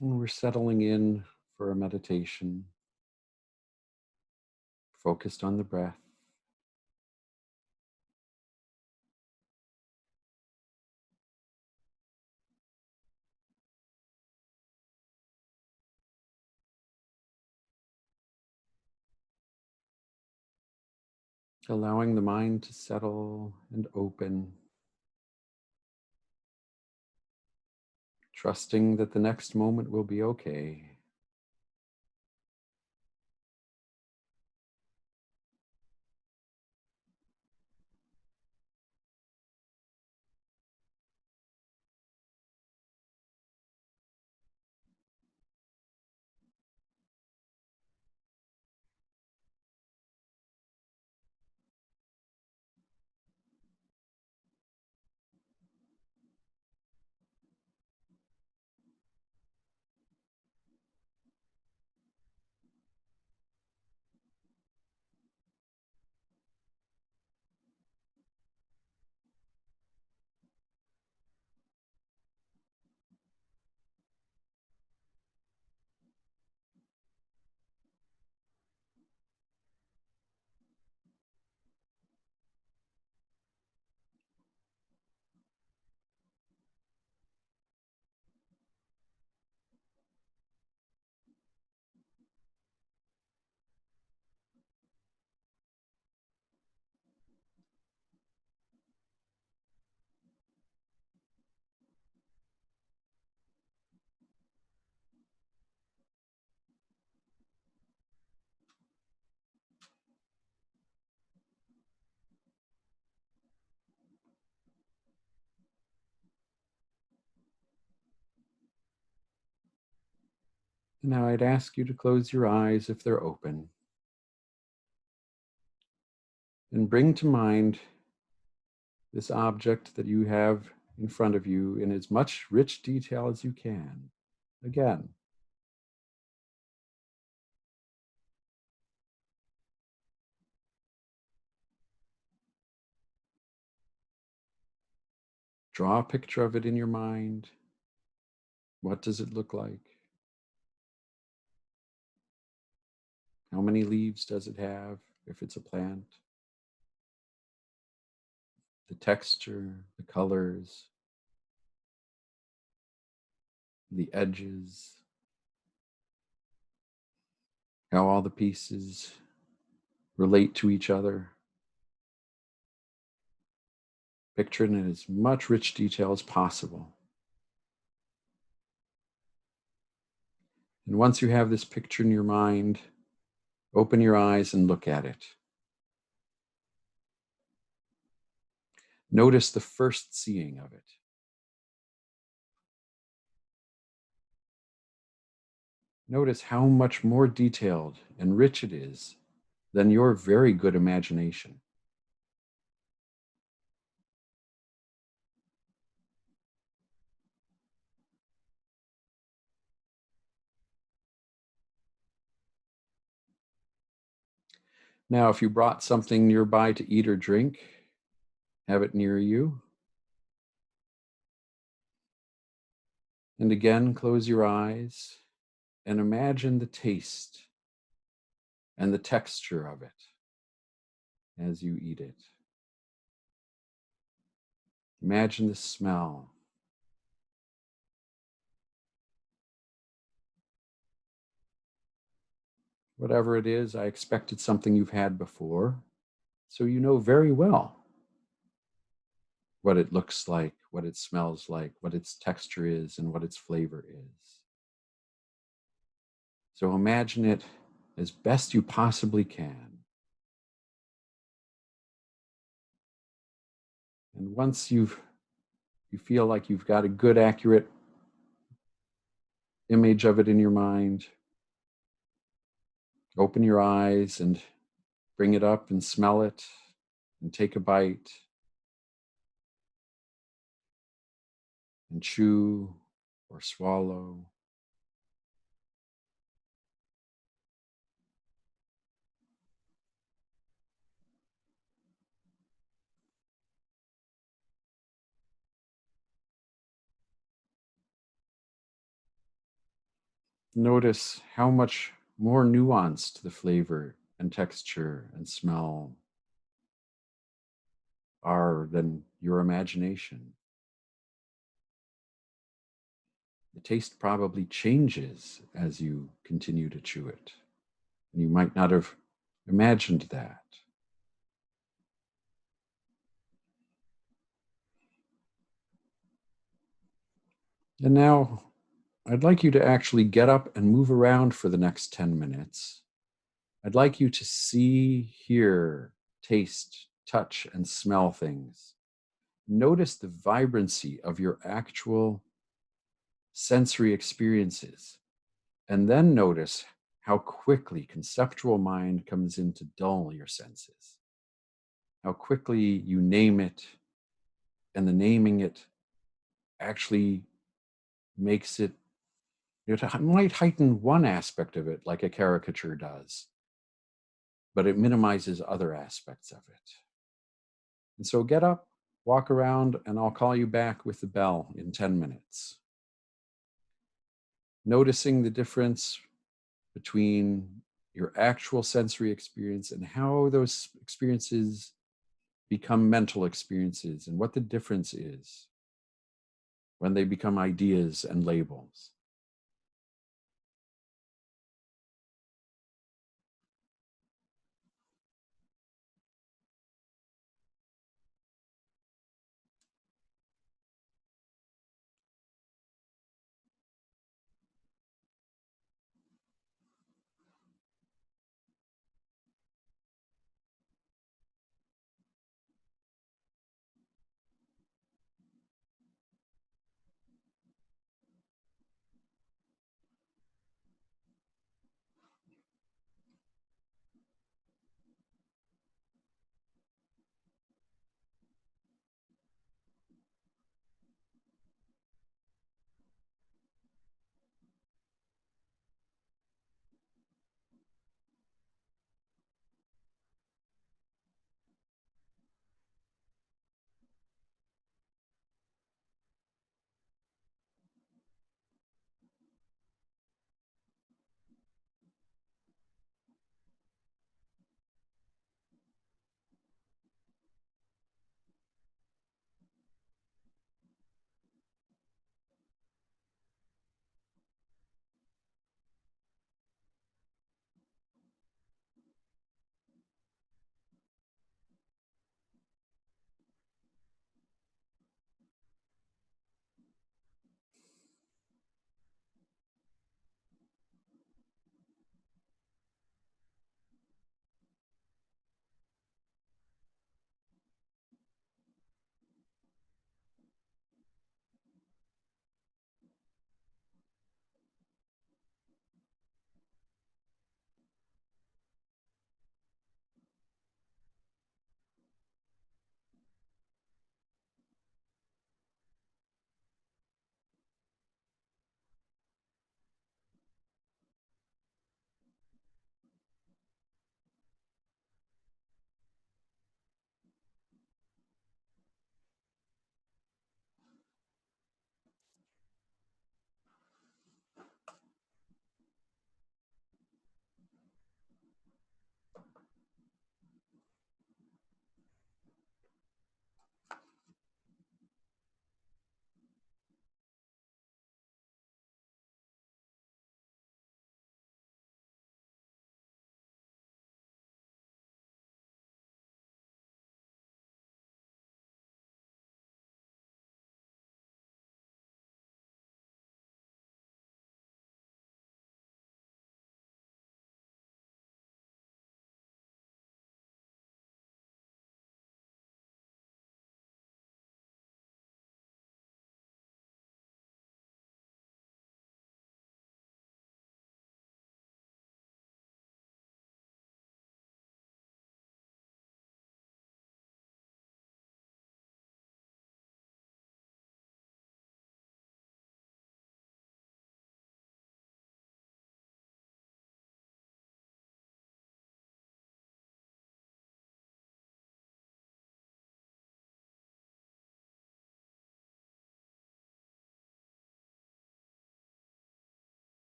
And we're settling in for a meditation focused on the breath. Allowing the mind to settle and open, trusting that the next moment will be okay. Now I'd ask you to close your eyes if they're open and bring to mind this object that you have in front of you in as much rich detail as you can. Again, draw a picture of it in your mind. What does it look like? How many leaves does it have if it's a plant? The texture, the colors, the edges, how all the pieces relate to each other. Picture it in as much rich detail as possible. And once you have this picture in your mind, open your eyes and look at it. Notice the first seeing of it. Notice how much more detailed and rich it is than your very good imagination. Now, if you brought something nearby to eat or drink, have it near you. And again, close your eyes and imagine the taste and the texture of it as you eat it. Imagine the smell. Whatever it is, I expect it's something you've had before, so you know very well what it looks like, what it smells like, what its texture is, and what its flavor is. So imagine it as best you possibly can. And once you feel like you've got a good, accurate image of it in your mind, open your eyes and bring it up and smell it and take a bite and chew or swallow. notice how much more nuanced the flavor and texture and smell are than your imagination. The taste probably changes as you continue to chew it. And you might not have imagined that. And now I'd like you to actually get up and move around for the next 10 minutes. I'd like you to see, hear, taste, touch, and smell things. Notice the vibrancy of your actual sensory experiences. And then notice how quickly conceptual mind comes in to dull your senses. How quickly you name it, and the naming it actually makes it, it might heighten one aspect of it like a caricature does, but it minimizes other aspects of it. And so get up, walk around, and I'll call you back with the bell in 10 minutes. Noticing the difference between your actual sensory experience and how those experiences become mental experiences, and what the difference is when they become ideas and labels.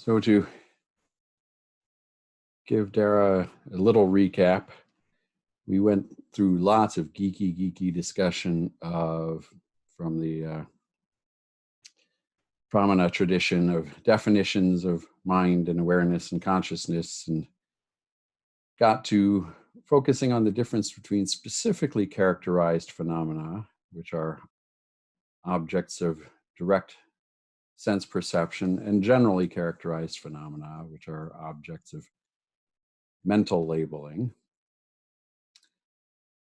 So to give Dara a little recap, we went through lots of geeky discussion from the Pramana tradition of definitions of mind and awareness and consciousness, and got to focusing on the difference between specifically characterized phenomena, which are objects of direct sense perception, and generally characterized phenomena, which are objects of mental labeling.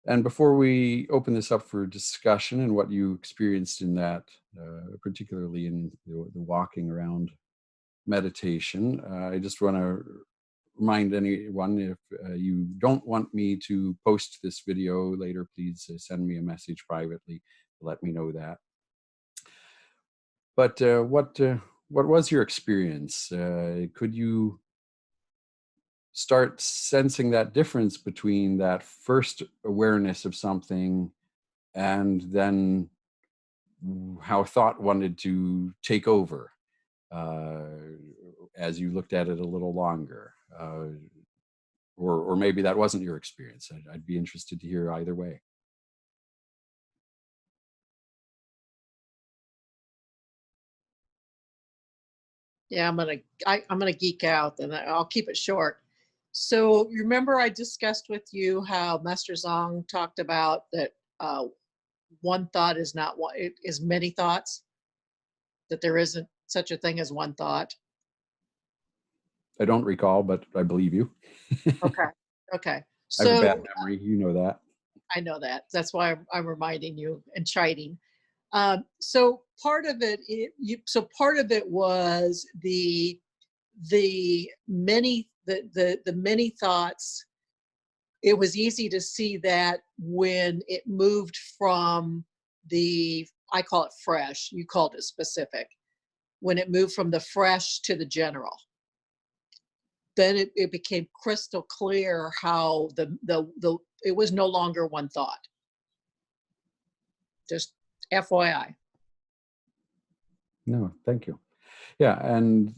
And before we open this up for discussion and what you experienced in that, particularly in the walking around meditation, I just want to remind anyone, if you don't want me to post this video later, please send me a message privately to let me know that. But what was your experience? Could you start sensing that difference between that first awareness of something and then how thought wanted to take over as you looked at it a little longer? Or maybe that wasn't your experience. I'd be interested to hear either way. Yeah, I'm gonna geek out, and I'll keep it short. So you remember I discussed with you how Master Zong talked about that one thought is not one, it is many thoughts, that there isn't such a thing as one thought. I don't recall, but I believe you. Okay. Okay. I have a bad So memory. You know that. I know that. That's why I'm reminding you and chiding. So part of it, part of it was the many thoughts. It was easy to see that when it moved from I call it fresh, you called it specific, when it moved from the fresh to the general, then it became crystal clear how it was no longer one thought. Just FYI. No, thank you. Yeah, and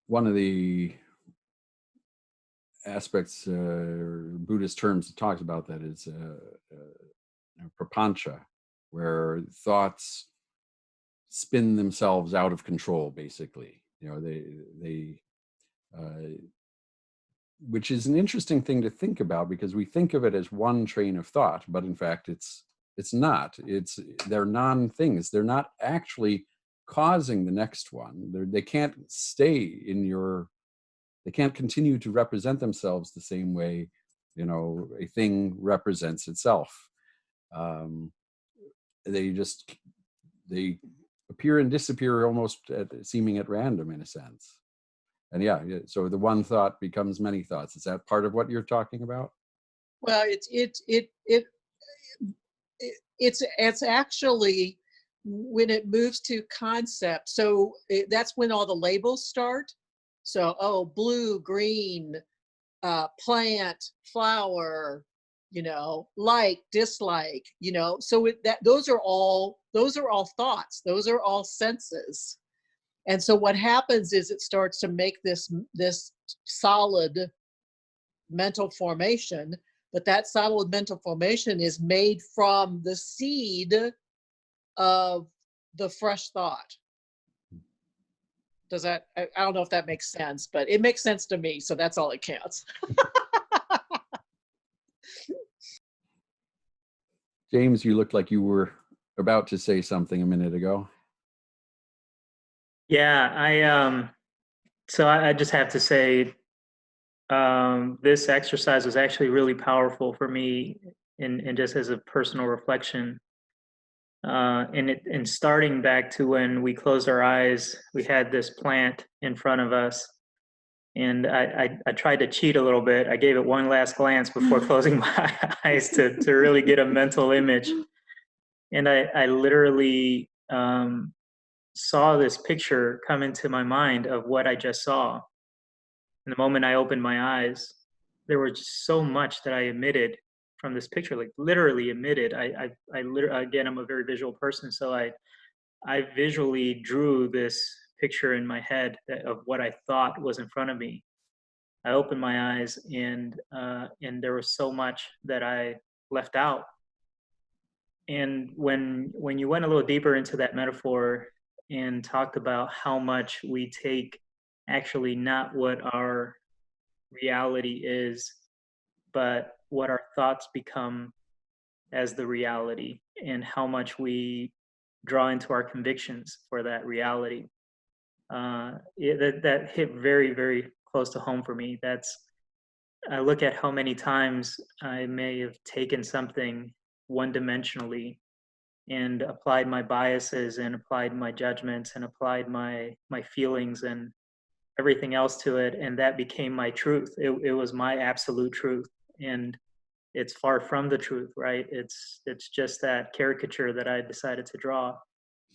one of the aspects, Buddhist terms, that talks about that is prapancha, where thoughts spin themselves out of control, basically. You know, they which is an interesting thing to think about, because we think of it as one train of thought, but in fact it's not. They're non-things. They're not actually causing the next one. They can't stay in your, they can't continue to represent themselves the same way, you know, a thing represents itself. They appear and disappear almost seeming at random, in a sense. And yeah, so the one thought becomes many thoughts. Is that part of what you're talking about? Well, it's actually when it moves to concept. So that's when all the labels start. So, oh, blue, green, plant, flower, you know, like, dislike, you know. So those are all thoughts. Those are all senses. And so what happens is it starts to make this solid mental formation, but that solid mental formation is made from the seed of the fresh thought. Does that, I don't know if that makes sense, but it makes sense to me, so that's all that counts. James, you looked like you were about to say something a minute ago. Yeah, so I just have to say, this exercise was actually really powerful for me, and just as a personal reflection. And starting back to when we closed our eyes, we had this plant in front of us, and I tried to cheat a little bit. I gave it one last glance before closing my eyes to really get a mental image, and I literally saw this picture come into my mind of what I just saw. And the moment I opened my eyes, there was just so much that I emitted from this picture, like literally emitted. I literally, again, I'm a very visual person, so I I visually drew this picture in my head of what I thought was in front of me. I opened my eyes, and there was so much that I left out. And when you went a little deeper into that metaphor and talked about how much we take actually not what our reality is, but what our thoughts become as the reality, and how much we draw into our convictions for that reality. That hit very, very close to home for me. I look at how many times I may have taken something one dimensionally and applied my biases and applied my judgments and applied my feelings and everything else to it, and that became my truth. It was my absolute truth, and it's far from the truth, right? It's just that caricature that I decided to draw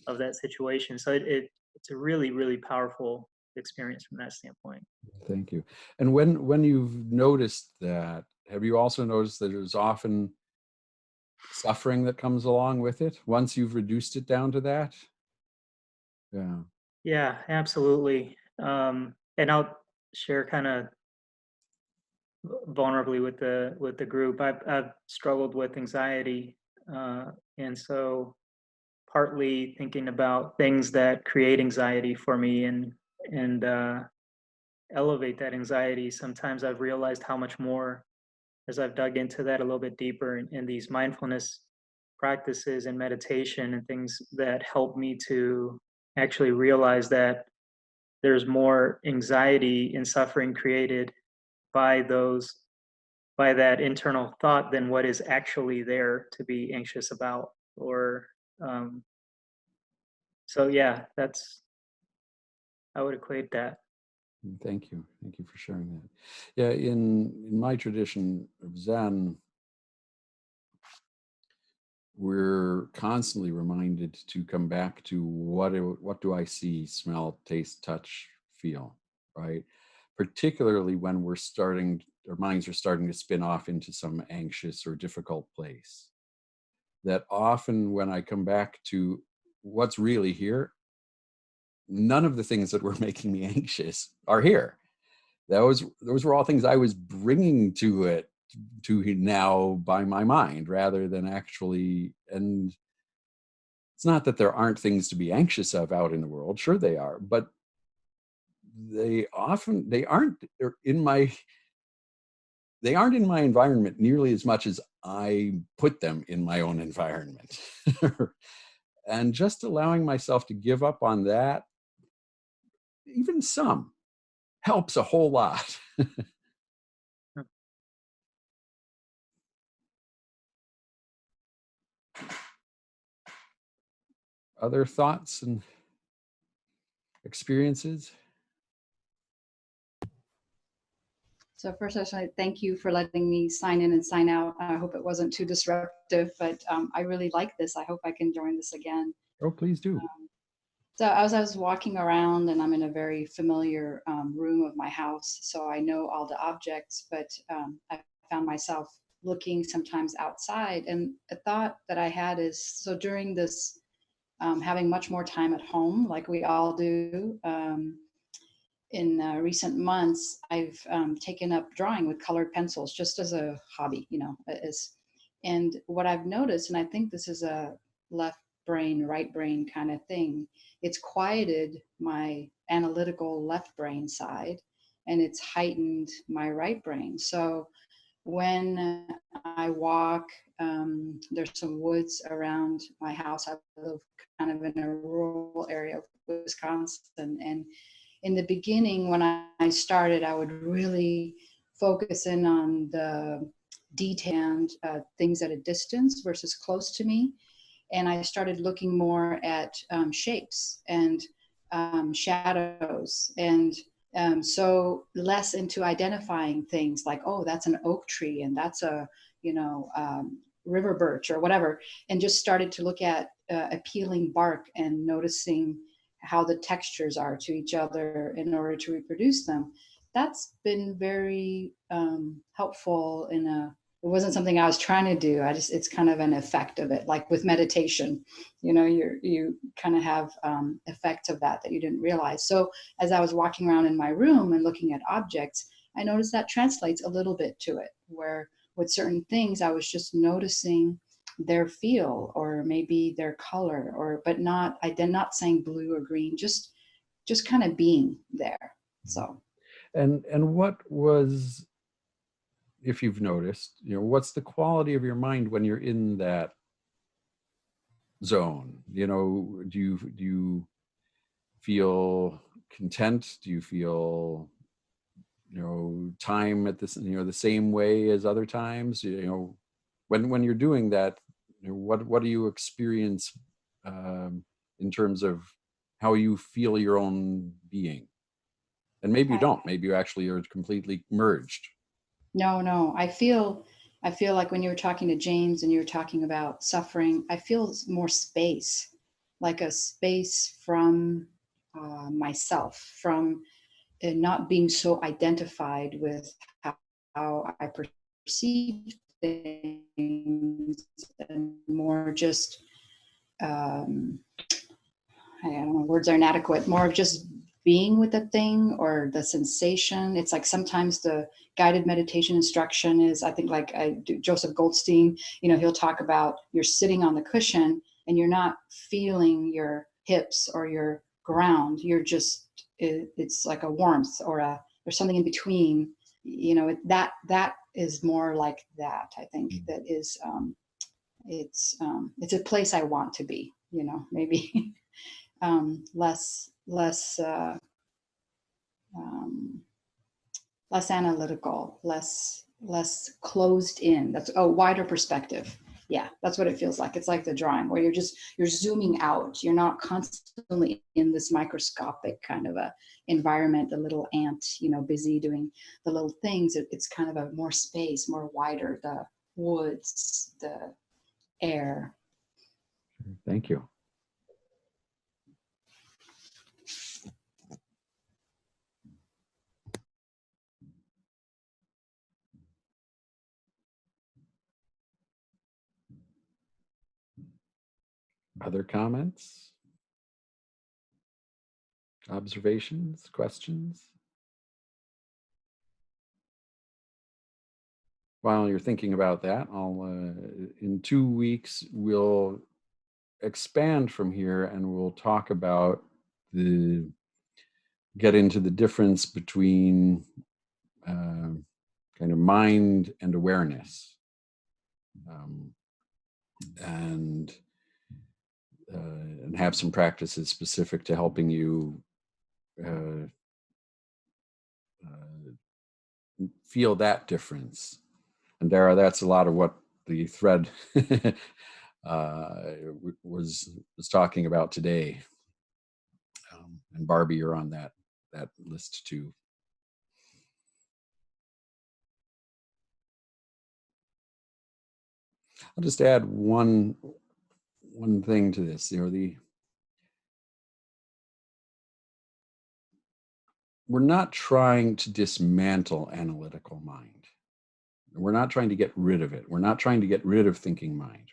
of that situation. So it's a really, really powerful experience from that standpoint. Thank you. And when you've noticed that, have you also noticed that there's often suffering that comes along with it once you've reduced it down to that? Yeah. Yeah, absolutely. And I'll share kind of vulnerably with the group. I've struggled with anxiety, and so partly thinking about things that create anxiety for me and elevate that anxiety. Sometimes I've realized how much more, as I've dug into that a little bit deeper in these mindfulness practices and meditation and things that help me to actually realize that there's more anxiety and suffering created by that internal thought than what is actually there to be anxious about. Or so yeah, that's, I would equate that. Thank you. Thank you for sharing that. Yeah, in my tradition of Zen, we're constantly reminded to come back to what do I see, smell, taste, touch, feel, right? Particularly when our minds are starting to spin off into some anxious or difficult place. That often when I come back to what's really here, none of the things that were making me anxious are here. Those were all things I was bringing to it to now by my mind rather than actually. And it's not that there aren't things to be anxious of out in the world. Sure they are, but they aren't in my environment nearly as much as I put them in my own environment. And just allowing myself to give up on that, even some, helps a whole lot. Other thoughts and experiences? So first, I just want to thank you for letting me sign in and sign out. I hope it wasn't too disruptive, but I really like this. I hope I can join this again. Oh, please do. So as I was walking around, and I'm in a very familiar room of my house, so I know all the objects, but I found myself looking sometimes outside. And a thought that I had is, so during this, having much more time at home, like we all do, in recent months, I've taken up drawing with colored pencils just as a hobby, and what I've noticed, and I think this is a left brain, right brain kind of thing, it's quieted my analytical left brain side and it's heightened my right brain. So when I walk, there's some woods around my house. I live kind of in a rural area of Wisconsin, and in the beginning, when I started, I would really focus in on the detail and things at a distance versus close to me. And I started looking more at shapes and shadows, and so less into identifying things like, oh, that's an oak tree and that's a, river birch or whatever, and just started to look at appealing bark and noticing how the textures are to each other in order to reproduce them. That's been very helpful in a wasn't something I was trying to do. It's kind of an effect of it. Like with meditation, you know, you kind of have effects of that you didn't realize. So as I was walking around in my room and looking at objects, I noticed that translates a little bit to it, where with certain things, I was just noticing their feel or maybe their color, but not saying blue or green, just kind of being there. So. And what was, if you've noticed, you know, what's the quality of your mind when you're in that zone? You know, do you feel content? Do you feel, you know, time at this, you know, the same way as other times? You know, when you're doing that, you know, what do you experience in terms of how you feel your own being? And maybe you don't. Maybe you actually are completely merged. No, I feel like when you were talking to James and you were talking about suffering, I feel more space, like a space from myself, from not being so identified with how I perceive things, and more just, I don't know, words are inadequate, more of just being with the thing or the sensation. It's like sometimes the guided meditation instruction is, I think, like Joseph Goldstein, you know, he'll talk about you're sitting on the cushion and you're not feeling your hips or your ground. You're just, it's like a warmth or there's something in between, you know, that is more like that. I think that is, it's a place I want to be, you know, maybe less analytical, less closed in. That's wider perspective. Yeah, that's what it feels like. It's like the drawing where you're zooming out. You're not constantly in this microscopic kind of a environment, the little ant, you know, busy doing the little things. It's kind of a more space, more wider, the woods, the air. Thank you. Other comments? Observations? Questions? While you're thinking about that, in 2 weeks, we'll expand from here and we'll talk about get into the difference between kind of mind and awareness. And have some practices specific to helping you feel that difference. And Dara, that's a lot of what the thread was talking about today. And Barbie, you're on that list too. I'll just add one thing to this. You know, we're not trying to dismantle analytical mind. We're not trying to get rid of it. We're not trying to get rid of thinking mind.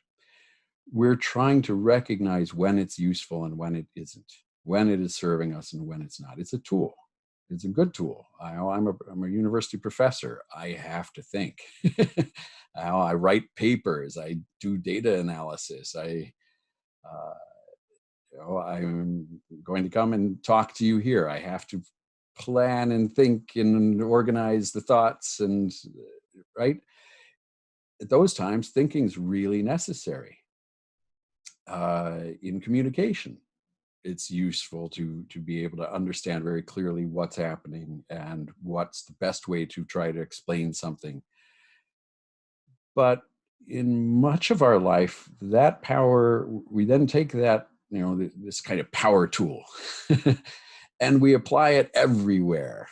We're trying to recognize when it's useful and when it isn't, when it is serving us and when it's not. It's a tool. It's a good tool. I'm a university professor. I have to think. I write papers. I do data analysis. I'm going to come and talk to you here. I have to plan and think and organize the thoughts, and right at those times, thinking is really necessary. In communication, it's useful to be able to understand very clearly what's happening and what's the best way to try to explain something. But in much of our life, that power, we then take that, you know, this kind of power tool and we apply it everywhere.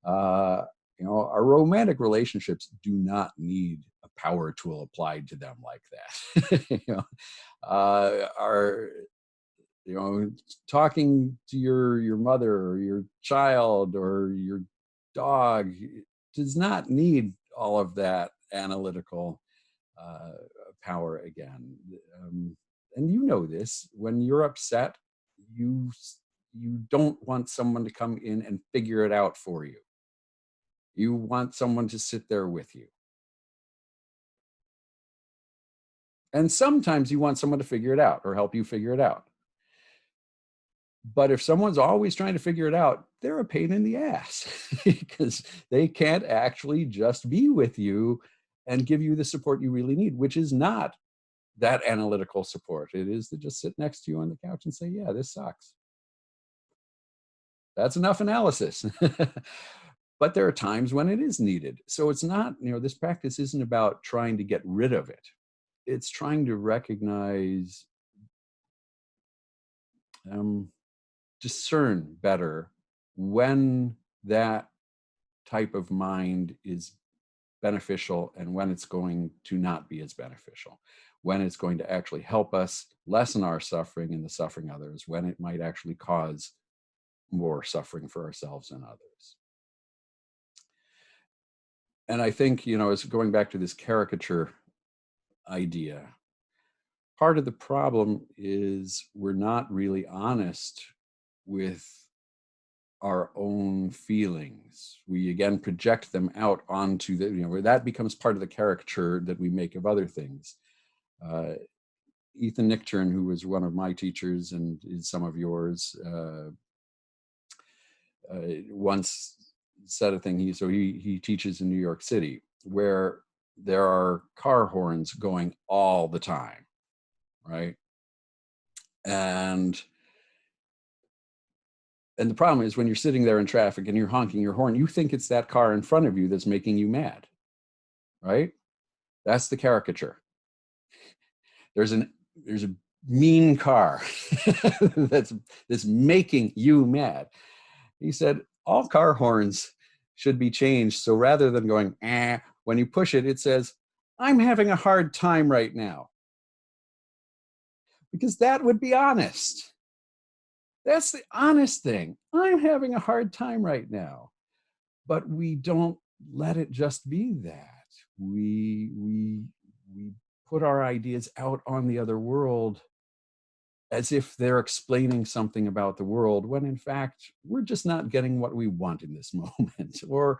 You know, our romantic relationships do not need a power tool applied to them like that. You know, talking to your mother or your child or your dog does not need all of that analytical power again. And you know this, when you're upset, you don't want someone to come in and figure it out for you. You want someone to sit there with you. And sometimes you want someone to figure it out or help you figure it out. But if someone's always trying to figure it out, they're a pain in the ass because they can't actually just be with you and give you the support you really need, which is not that analytical support. It is to just sit next to you on the couch and say, yeah, this sucks. That's enough analysis. But there are times when it is needed. So it's not, this practice isn't about trying to get rid of it. It's trying to recognize, discern better when that type of mind is beneficial and when it's going to not be as beneficial, when it's going to actually help us lessen our suffering and the suffering others, when it might actually cause more suffering for ourselves and others. And I think, as going back to this caricature idea, part of the problem is we're not really honest with our own feelings. We again project them out onto where that becomes part of the caricature that we make of other things. Ethan Nichtern, who was one of my teachers and is some of yours, once said a thing. He teaches in New York City, where there are car horns going all the time, right? And the problem is when you're sitting there in traffic and you're honking your horn, you think it's that car in front of you that's making you mad, right? That's the caricature. There's a mean car that's making you mad. He said, all car horns should be changed. So rather than going, when you push it, it says, I'm having a hard time right now. Because that would be honest. That's the honest thing. I'm having a hard time right now. But we don't let it just be that. We put our ideas out on the other world as if they're explaining something about the world, when in fact, we're just not getting what we want in this moment, or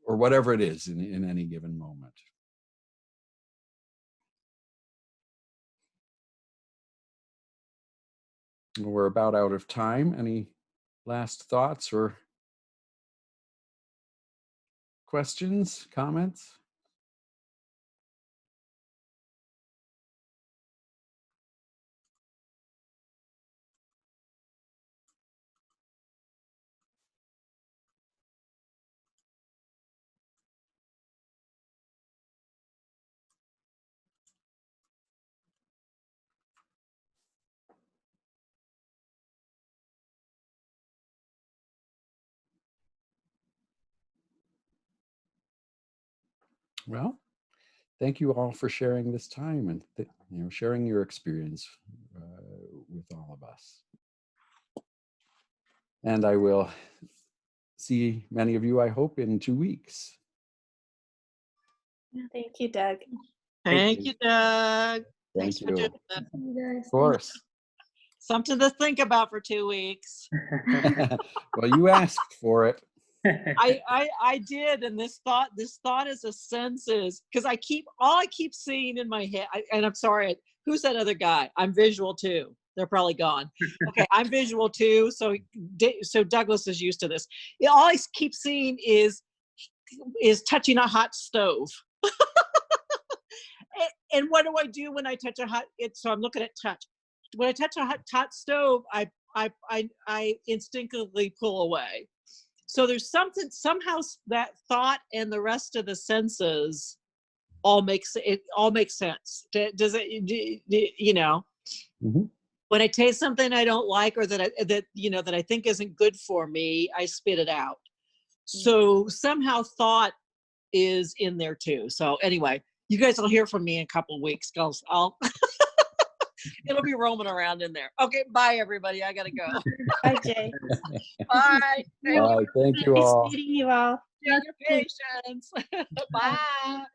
whatever it is in any given moment. We're about out of time. Any last thoughts or questions, comments? Well, thank you all for sharing this time and sharing your experience with all of us. And I will see many of you, I hope, in 2 weeks. Thank you, Doug. Thank you, Doug. Thank Thanks you. for doing that. You guys. Of course. Something to think about for 2 weeks. Well, you asked for it. I did, and this thought is a senses, because all I keep seeing in my head, and I'm sorry, who's that other guy? I'm visual too. They're probably gone. Okay, I'm visual too, so Douglas is used to this. All I keep seeing is touching a hot stove. And what do I do when I touch so I'm looking at touch. When I touch a hot stove, I instinctively pull away. So there's somehow that thought and the rest of the senses all makes sense. Does it, Mm-hmm. when I taste something I don't like, or that I think isn't good for me, I spit it out. So somehow thought is in there too. So anyway, you guys will hear from me in a couple of weeks. It'll be roaming around in there. Okay, bye everybody. I gotta go. Bye, Jay. Bye. Thank you Nice all. meeting you all. your patience. Bye.